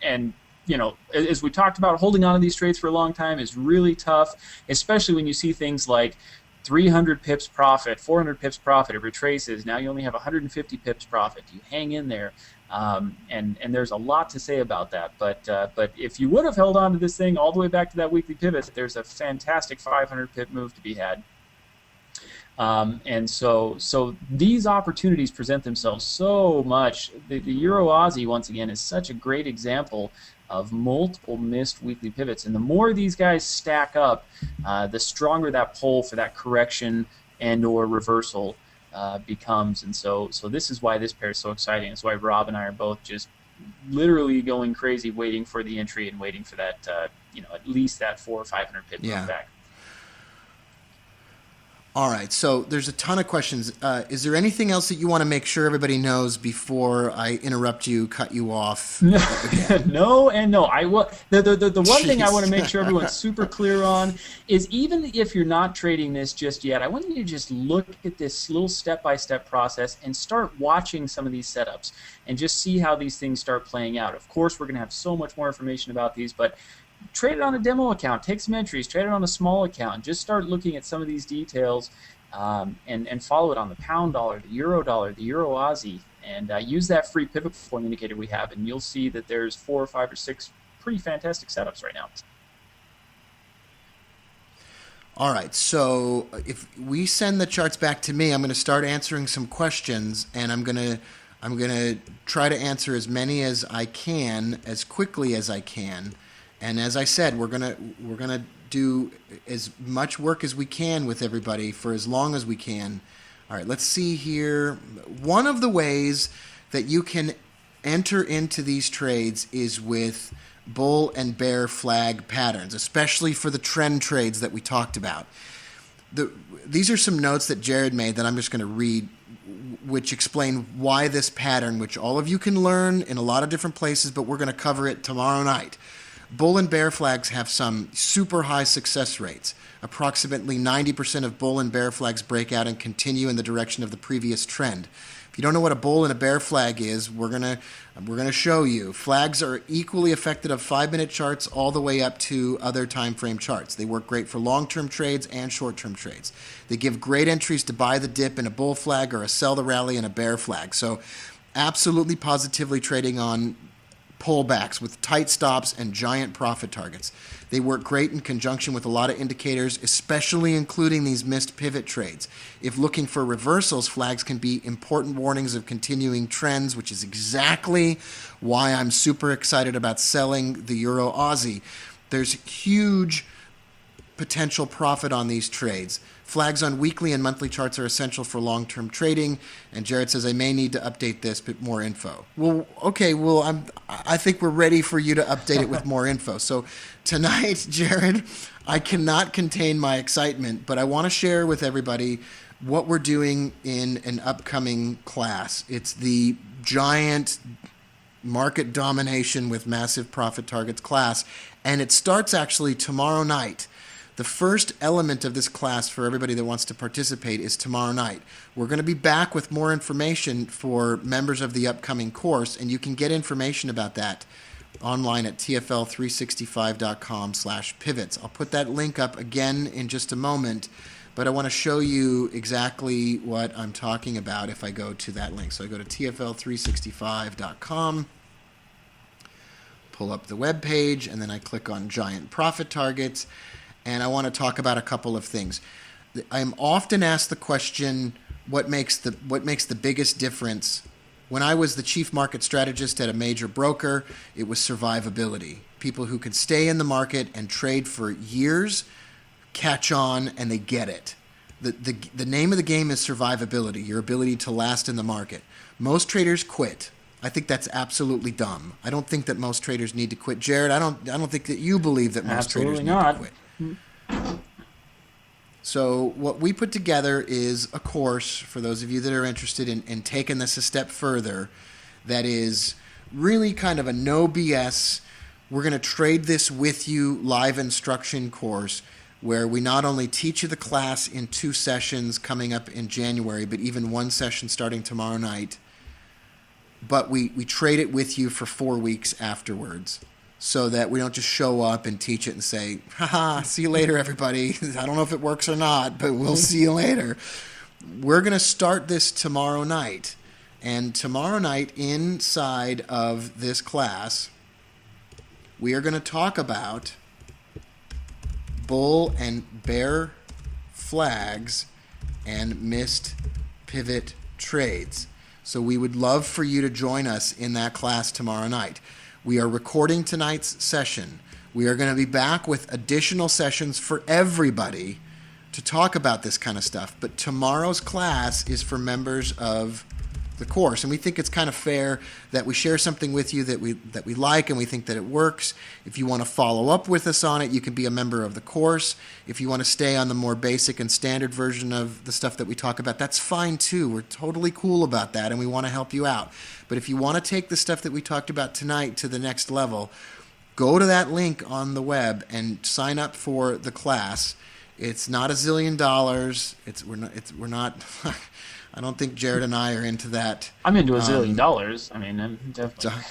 And you know, as we talked about, holding on to these trades for a long time is really tough, especially when you see things like 300 pips profit, 400 pips profit. It retraces. Now you only have 150 pips profit. You hang in there. And there's a lot to say about that, but if you would have held on to this thing all the way back to that weekly pivot, there's a fantastic 500 pip move to be had. And so these opportunities present themselves so much. The Euro Aussie, once again, is such a great example of multiple missed weekly pivots, and the more these guys stack up, the stronger that pull for that correction and or reversal becomes. And so this is why this pair is so exciting. It's why Rob and I are both just literally going crazy waiting for the entry and waiting for that at least that 400 or 500 pip move back. All right, so there's a ton of questions. Is there anything else that you want to make sure everybody knows before I interrupt you, cut you off? No and no. The one thing I want to make sure everyone's super clear on is, even if you're not trading this just yet, I want you to just look at this little step-by-step process and start watching some of these setups and just see how these things start playing out. Of course, we're going to have so much more information about these, but trade it on a demo account, take some entries, trade it on a small account, just start looking at some of these details and follow it on the pound dollar, the euro Aussie, and use that free pivot point indicator we have, and you'll see that there's 4 or 5 or 6 pretty fantastic setups right now. All right, so if we send the charts back to me, I'm going to start answering some questions, and I'm going to try to answer as many as I can, as quickly as I can. And as I said, we're gonna do as much work as we can with everybody for as long as we can. All right, let's see here. One of the ways that you can enter into these trades is with bull and bear flag patterns, especially for the trend trades that we talked about. These are some notes that Jared made that I'm just going to read, which explain why this pattern, which all of you can learn in a lot of different places, but we're going to cover it tomorrow night. Bull and bear flags have some super high success rates. Approximately 90% of bull and bear flags break out and continue in the direction of the previous trend. If you don't know what a bull and a bear flag is, we're gonna show you. Flags are equally effective of 5-minute charts all the way up to other time frame charts. They work great for long-term trades and short-term trades. They give great entries to buy the dip in a bull flag or a sell the rally in a bear flag. So absolutely positively trading on pullbacks with tight stops and giant profit targets. They work great in conjunction with a lot of indicators, especially including these missed pivot trades. If looking for reversals, flags can be important warnings of continuing trends, which is exactly why I'm super excited about selling the Euro Aussie. There's huge potential profit on these trades. Flags on weekly and monthly charts are essential for long-term trading. And Jared says, I may need to update this, but more info. Well, okay, I think we're ready for you to update it with more info. So tonight, Jared, I cannot contain my excitement, but I want to share with everybody what we're doing in an upcoming class. It's the giant market domination with massive profit targets class, and it starts actually tomorrow night. The first element of this class for everybody that wants to participate is tomorrow night. We're going to be back with more information for members of the upcoming course, and you can get information about that online at tfl365.com/pivots. I'll put that link up again in just a moment, but I want to show you exactly what I'm talking about if I go to that link. So I go to tfl365.com, pull up the web page, and then I click on Giant Profit Targets, and I want to talk about a couple of things. I'm often asked the question, what makes the biggest difference? When I was the chief market strategist at a major broker, it was survivability. People who could stay in the market and trade for years, catch on, and they get it. The name of the game is survivability, your ability to last in the market. Most traders quit. I think that's absolutely dumb. I don't think that most traders need to quit. Jared, I don't think that you believe that most traders need to quit. So what we put together is a course for those of you that are interested in taking this a step further that is really kind of a no BS. We're going to trade this with you live instruction course where we not only teach you the class in 2 sessions coming up in January, but even 1 session starting tomorrow night. But we trade it with you for 4 weeks afterwards so that we don't just show up and teach it and say, haha, see you later, everybody. I don't know if it works or not, but we'll see you later. We're going to start this tomorrow night. And tomorrow night, inside of this class, we are going to talk about bull and bear flags and missed pivot trades. So we would love for you to join us in that class tomorrow night. We are recording tonight's session. We are going to be back with additional sessions for everybody to talk about this kind of stuff. But tomorrow's class is for members of the course, and we think it's kind of fair that we share something with you that we like and we think that it works. If you want to follow up with us on it, you can be a member of the course. If you want to stay on the more basic and standard version of the stuff that we talk about, that's fine too. We're totally cool about that, and we want to help you out. But if you want to take the stuff that we talked about tonight to the next level, go to that link on the web and sign up for the class. It's not $1 zillion. We're not I don't think Jared and I are into that. I'm into $1 zillion. I mean, I'm definitely.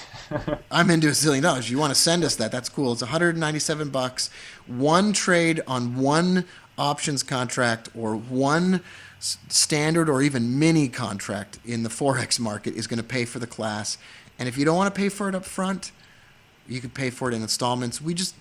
I'm into $1 zillion. You want to send us that? That's cool. It's $197. One trade on one options contract or one standard or even mini contract in the Forex market is going to pay for the class. And if you don't want to pay for it up front, you can pay for it in installments. We just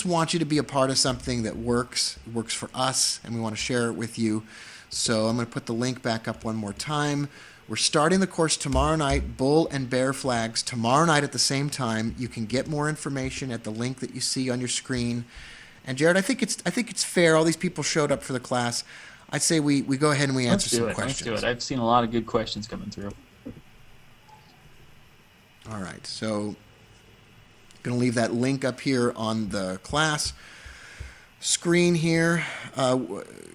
want you to be a part of something that works for us, and we want to share it with you. So I'm going to put the link back up one more time. We're starting the course tomorrow night, bull and bear flags, tomorrow night at the same time. You can get more information at the link that you see on your screen. And Jared, I think it's fair. All these people showed up for the class. I'd say we go ahead and we answer some questions. Let's do it. I've seen a lot of good questions coming through. All right. So I'm going to leave that link up here on the class screen here.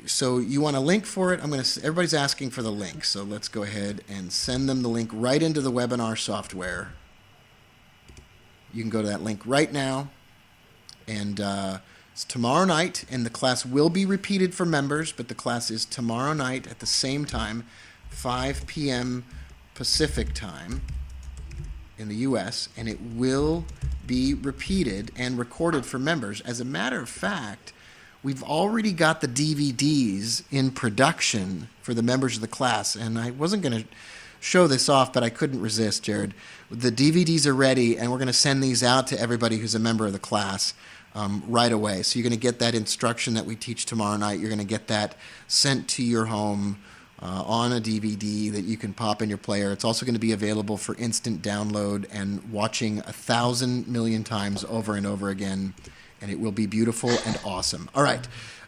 So you want a link for it? Everybody's asking for the link, so let's go ahead and send them the link right into the webinar software. You can go to that link right now, and it's tomorrow night, and the class will be repeated for members, but the class is tomorrow night at the same time, 5 p.m. Pacific time in the U.S., and it will be repeated and recorded for members. As a matter of fact, we've already got the DVDs in production for the members of the class, and I wasn't going to show this off, but I couldn't resist, Jared. The DVDs are ready, and we're going to send these out to everybody who's a member of the class right away. So you're going to get that instruction that we teach tomorrow night. You're going to get that sent to your home on a DVD that you can pop in your player. It's also going to be available for instant download and watching 1,000 million times over and over again, and it will be beautiful and awesome. All right,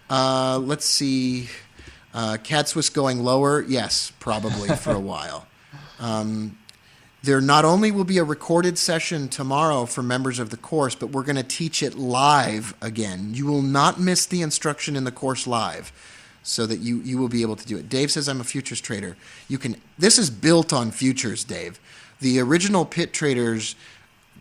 let's see. Cat Swiss going lower? Yes, probably for a while. There not only will be a recorded session tomorrow for members of the course, but we're going to teach it live again. You will not miss the instruction in the course live, so that you will be able to do it. Dave says, I'm a futures trader. This is built on futures, Dave. The original pit traders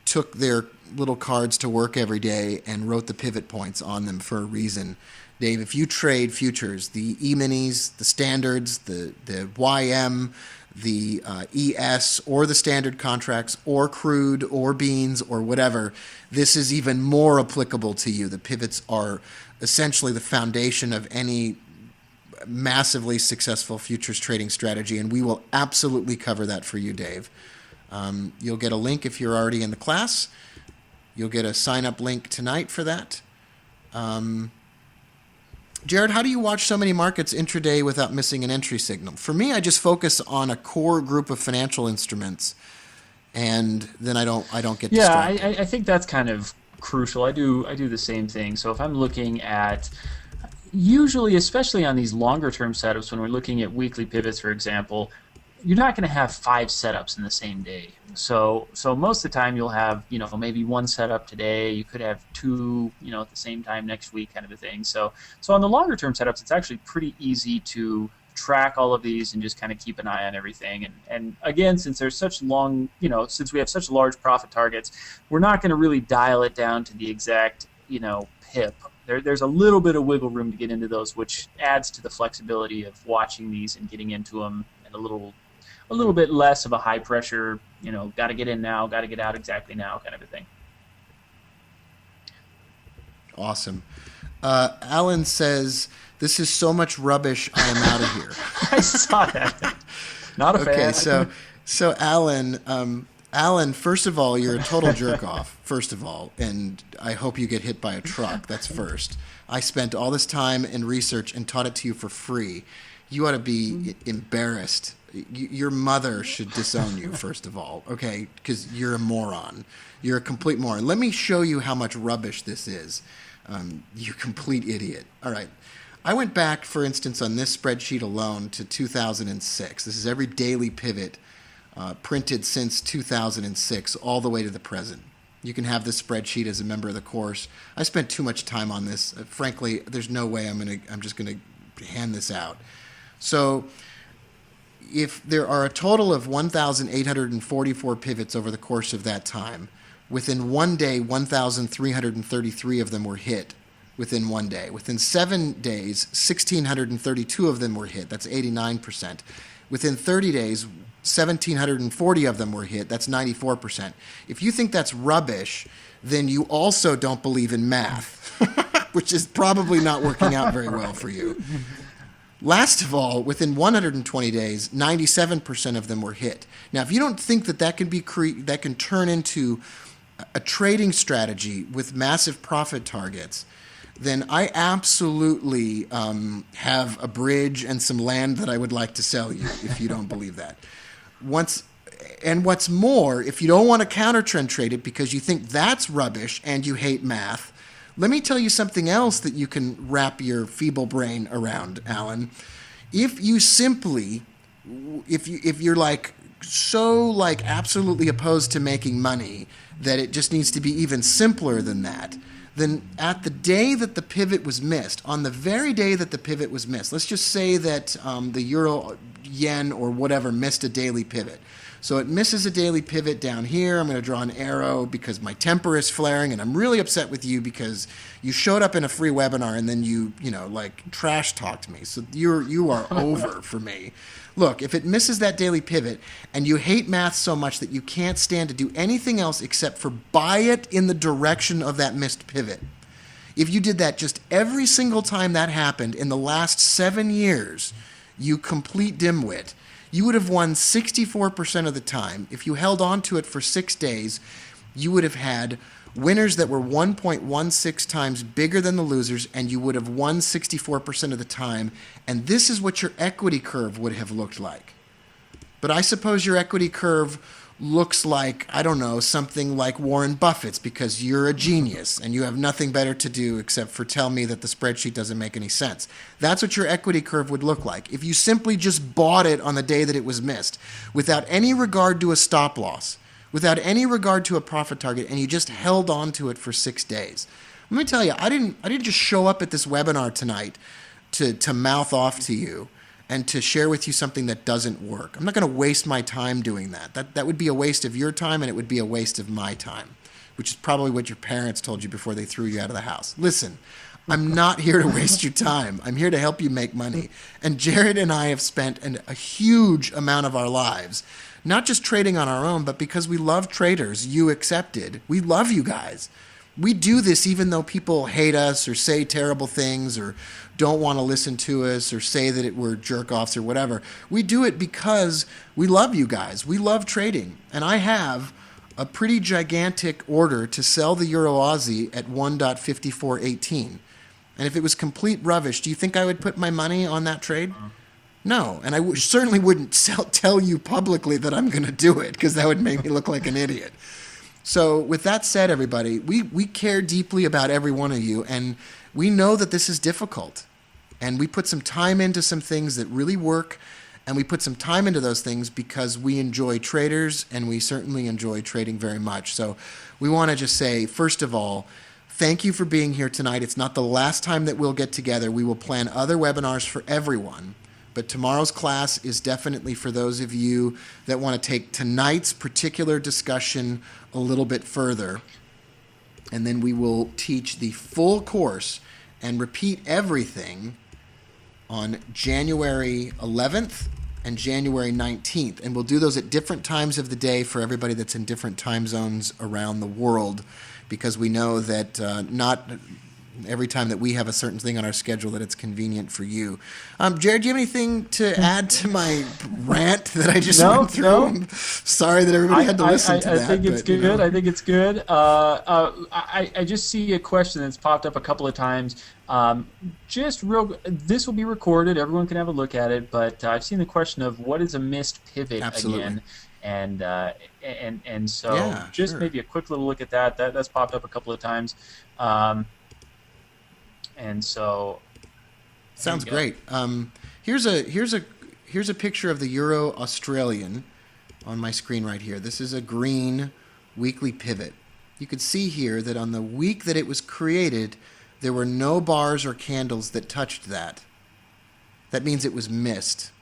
took their little cards to work every day and wrote the pivot points on them for a reason. Dave, if you trade futures, the E-minis, the standards, the YM, the ES, or the standard contracts, or crude, or beans, or whatever, this is even more applicable to you. The pivots are essentially the foundation of any massively successful futures trading strategy, and we will absolutely cover that for you, Dave. You'll get a link if you're already in the class. You'll get a sign-up link tonight for that. Jared, how do you watch so many markets intraday without missing an entry signal? For me, I just focus on a core group of financial instruments, and then I don't get distracted. I think that's kind of crucial. I do the same thing. So if I'm looking at, usually, especially on these longer term setups, when we're looking at weekly pivots, for example, you're not going to have 5 setups in the same day. So most of the time you'll have, maybe 1 setup today. You could have 2, at the same time next week, kind of a thing. So on the longer term setups, it's actually pretty easy to track all of these and just kind of keep an eye on everything. And again, since there's such long, since we have such large profit targets, we're not going to really dial it down to the exact, pip. There's a little bit of wiggle room to get into those, which adds to the flexibility of watching these and getting into them, and a little bit less of a high pressure, got to get in now, got to get out exactly now kind of a thing. Awesome. Alan says, "This is so much rubbish, I am out of here." I saw that. Not a fan. Okay, so Alan, first of all, you're a total jerk off, first of all, and I hope you get hit by a truck. That's first. I spent all this time and research and taught it to you for free. You ought to be embarrassed. Your mother should disown you, first of all, okay? Because you're a moron. You're a complete moron. Let me show you how much rubbish this is. You complete idiot. All right. I went back, for instance, on this spreadsheet alone to 2006. This is every daily pivot printed since 2006 all the way to the present. You can have this spreadsheet as a member of the course. I spent too much time on this. Frankly, there's no way I'm just going to hand this out. So if there are a total of 1,844 pivots over the course of that time, within one day, 1,333 of them were hit within one day. Within 7 days, 1,632 of them were hit. That's 89%. Within 30 days, 1,740 of them were hit. That's 94%. If you think that's rubbish, then you also don't believe in math, which is probably not working out very well for you. Last of all, within 120 days, 97% of them were hit. Now, if you don't think that can turn into a trading strategy with massive profit targets, then I absolutely have a bridge and some land that I would like to sell you if you don't believe that. What's more, if you don't want to counter trend trade it because you think that's rubbish and you hate math, let me tell you something else that you can wrap your feeble brain around, Alan. If you're absolutely opposed to making money, that it just needs to be even simpler than that, then at the day that the pivot was missed, on the very day that the pivot was missed, let's just say that the euro, yen, or whatever missed a daily pivot. So it misses a daily pivot down here. I'm going to draw an arrow because my temper is flaring, and I'm really upset with you because you showed up in a free webinar and then you trash talked me. So you are over for me. Look, if it misses that daily pivot and you hate math so much that you can't stand to do anything else except for buy it in the direction of that missed pivot, if you did that just every single time that happened in the last 7 years, you complete dimwit, you would have won 64% of the time. If you held on to it for 6 days, you would have had winners that were 1.16 times bigger than the losers, and you would have won 64% of the time. And this is what your equity curve would have looked like. But I suppose your equity curve looks like, I don't know, something like Warren Buffett's because you're a genius and you have nothing better to do except for tell me that the spreadsheet doesn't make any sense. That's what your equity curve would look like if you simply just bought it on the day that it was missed without any regard to a stop loss, without any regard to a profit target, and you just held on to it for 6 days. Let me tell you, I didn't just show up at this webinar tonight to mouth off to you and to share with you something that doesn't work. I'm not going to waste my time doing that. That would be a waste of your time, and it would be a waste of my time, which is probably what your parents told you before they threw you out of the house. Listen, I'm not here to waste your time. I'm here to help you make money. And Jared and I have spent a huge amount of our lives not just trading on our own, but because we love traders, you accepted. We love you guys. We do this even though people hate us or say terrible things or don't want to listen to us or say that we're jerk-offs or whatever. We do it because we love you guys. We love trading. And I have a pretty gigantic order to sell the Euro Aussie at 1.5418. And if it was complete rubbish, do you think I would put my money on that trade? No, and I certainly wouldn't tell you publicly that I'm going to do it because that would make me look like an idiot. So with that said, everybody, we care deeply about every one of you, and we know that this is difficult. And we put some time into some things that really work, and we put some time into those things because we enjoy traders, and we certainly enjoy trading very much. So we want to just say, first of all, thank you for being here tonight. It's not the last time that we'll get together. We will plan other webinars for everyone. But tomorrow's class is definitely for those of you that want to take tonight's particular discussion a little bit further. And then we will teach the full course and repeat everything on January 11th and January 19th. And we'll do those at different times of the day for everybody that's in different time zones around the world, because we know that not every time that we have a certain thing on our schedule that it's convenient for you. Jared, do you have anything to add to my rant that I just went through? No. I'm sorry that everybody had to listen to that. I think it's good. You know. I think it's good. I just see a question that's popped up a couple of times. This will be recorded. Everyone can have a look at it. But I've seen the question of what is a missed pivot again. And so maybe a quick little look at that. That's popped up a couple of times. And so, sounds great. Here's a picture of the Euro Australian on my screen right here. This is a green weekly pivot. You can see here that on the week that it was created, there were no bars or candles that touched that. That means it was missed.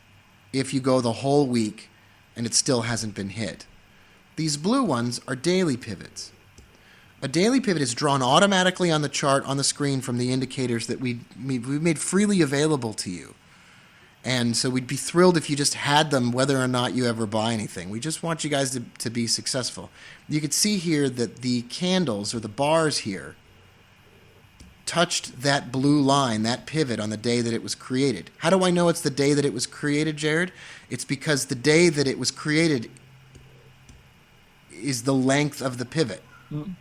If you go the whole week and it still hasn't been hit, these blue ones are daily pivots. A daily pivot is drawn automatically on the chart on the screen from the indicators that we made freely available to you. And so we'd be thrilled if you just had them whether or not you ever buy anything. We just want you guys to be successful. You can see here that the candles or the bars here touched that blue line, that pivot on the day that it was created. How do I know it's the day that it was created, Jared? It's because the day that it was created is the length of the pivot. Mm.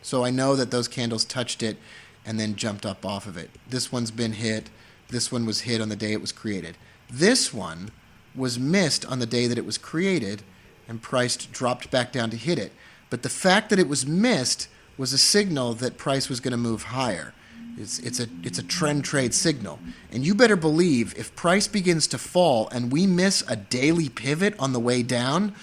So I know that those candles touched it and then jumped up off of it. This one's been hit. This one was hit on the day it was created. This one was missed on the day that it was created and price dropped back down to hit it. But the fact that it was missed was a signal that price was going to move higher. It's a trend trade signal. And you better believe if price begins to fall and we miss a daily pivot on the way down,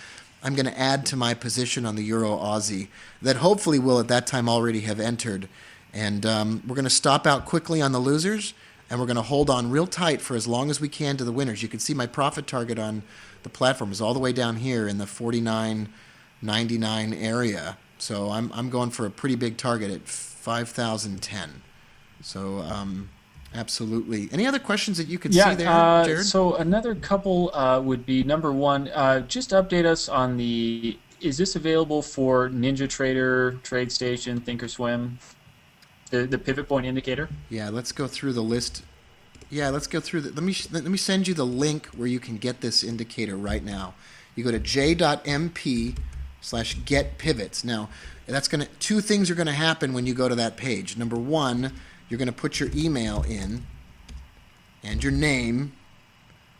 I'm going to add to my position on the Euro Aussie that hopefully will at that time already have entered. And we're going to stop out quickly on the losers, and we're going to hold on real tight for as long as we can to the winners. You can see my profit target on the platform is all the way down here in the 49.99 area. So I'm going for a pretty big target at 5,010. So absolutely. Any other questions that you could see there, Jared? So another couple would be, number one, just update us on is this available for NinjaTrader, TradeStation, Thinkorswim, the pivot point indicator? Yeah, let's go through the list. Yeah, let's go through let me send you the link where you can get this indicator right now. You go to j.mp/getpivots. Now, two things are going to happen when you go to that page. Number one, you're going to put your email in and your name,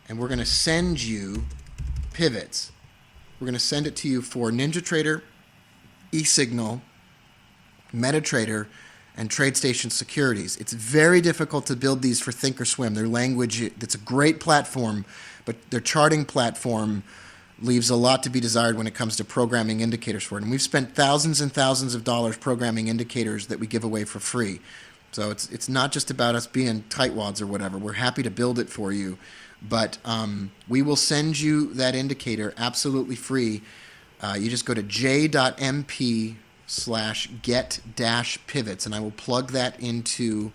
and we're going to send you pivots. We're going to send it to you for NinjaTrader, eSignal, MetaTrader, and TradeStation securities. It's very difficult to build these for Thinkorswim. Their language, it's a great platform, but their charting platform leaves a lot to be desired when it comes to programming indicators for it. And we've spent thousands and thousands of dollars programming indicators that we give away for free. So it's not just about us being tightwads or whatever. We're happy to build it for you. But we will send you that indicator absolutely free. You just go to j.mp/get-pivots, and I will plug that into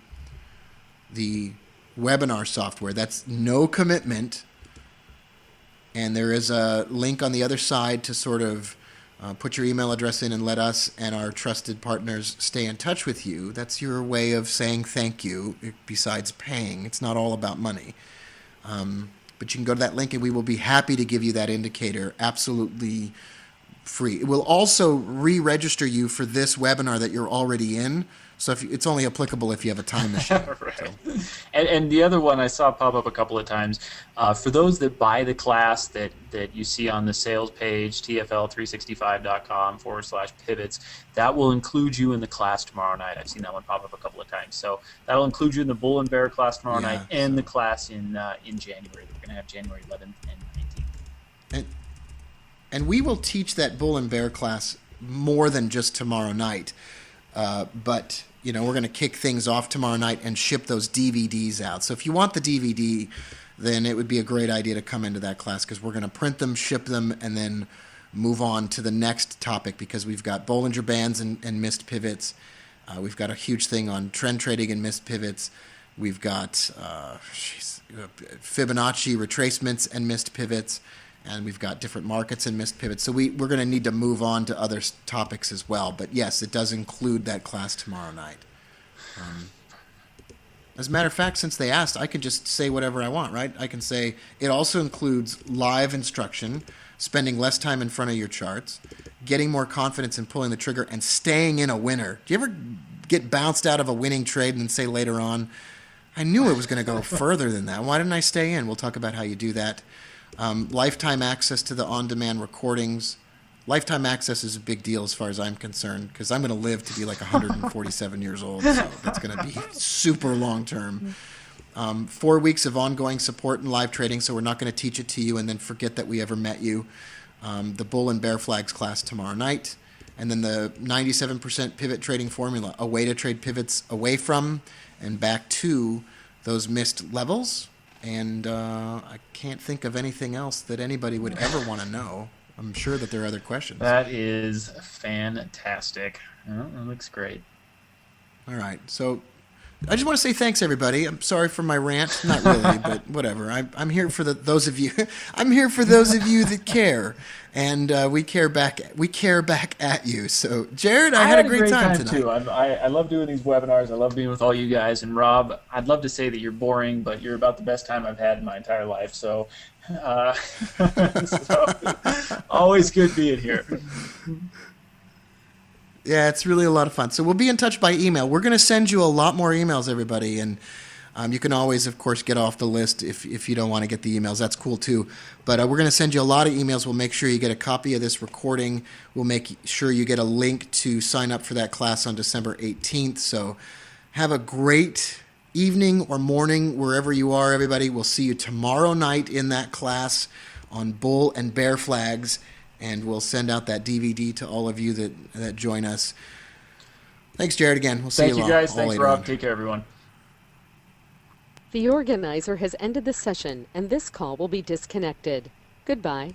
the webinar software. That's no commitment. And there is a link on the other side to sort of put your email address in and let us and our trusted partners stay in touch with you. That's your way of saying thank you, besides paying. It's not all about money. But you can go to that link and we will be happy to give you that indicator absolutely free. It will also re-register you for this webinar that you're already in. So it's only applicable if you have a time machine. Right. So. And the other one I saw pop up a couple of times, for those that buy the class that you see on the sales page, tfl365.com/pivots, that will include you in the class tomorrow night. I've seen that one pop up a couple of times. So that'll include you in the Bull and Bear class tomorrow night and the class in January. We're going to have January 11th and 19th. And we will teach that Bull and Bear class more than just tomorrow night. But, we're going to kick things off tomorrow night and ship those DVDs out. So if you want the DVD, then it would be a great idea to come into that class because we're going to print them, ship them, and then move on to the next topic because we've got Bollinger Bands and missed pivots. We've got a huge thing on trend trading and missed pivots. We've got Fibonacci retracements and missed pivots. And we've got different markets and missed pivots. So we're going to need to move on to other topics as well. But yes, it does include that class tomorrow night. As a matter of fact, since they asked, I can just say whatever I want, right? I can say it also includes live instruction, spending less time in front of your charts, getting more confidence in pulling the trigger, and staying in a winner. Do you ever get bounced out of a winning trade and then say later on, I knew it was going to go further than that. Why didn't I stay in? We'll talk about how you do that. Lifetime access to the on-demand recordings. Lifetime access is a big deal as far as I'm concerned because I'm going to live to be like 147 years old. So that's going to be super long-term. 4 weeks of ongoing support and live trading, so we're not going to teach it to you and then forget that we ever met you. The Bull and Bear Flags class tomorrow night. And then the 97% pivot trading formula, a way to trade pivots away from and back to those missed levels. And I can't think of anything else that anybody would ever want to know. I'm sure that there are other questions. That is fantastic. Oh, that looks great. All right. So I just want to say thanks, everybody. I'm sorry for my rant. Not really, but whatever. I'm here for those of you. I'm here for those of you that care, and we care back. We care back at you. So, Jared, I had a great time tonight. Too. I love doing these webinars. I love being with all you guys. And Rob, I'd love to say that you're boring, but you're about the best time I've had in my entire life. So, always good being here. Yeah, it's really a lot of fun. So we'll be in touch by email. We're going to send you a lot more emails, everybody. And you can always, of course, get off the list if you don't want to get the emails. That's cool, too. But we're going to send you a lot of emails. We'll make sure you get a copy of this recording. We'll make sure you get a link to sign up for that class on December 18th. So have a great evening or morning wherever you are, everybody. We'll see you tomorrow night in that class on Bull and Bear Flags. And we'll send out that DVD to all of you that join us. Thanks, Jared, again. We'll see you Thank you, guys. Thanks, later Rob. on. Take care, everyone. The organizer has ended the session, and this call will be disconnected. Goodbye.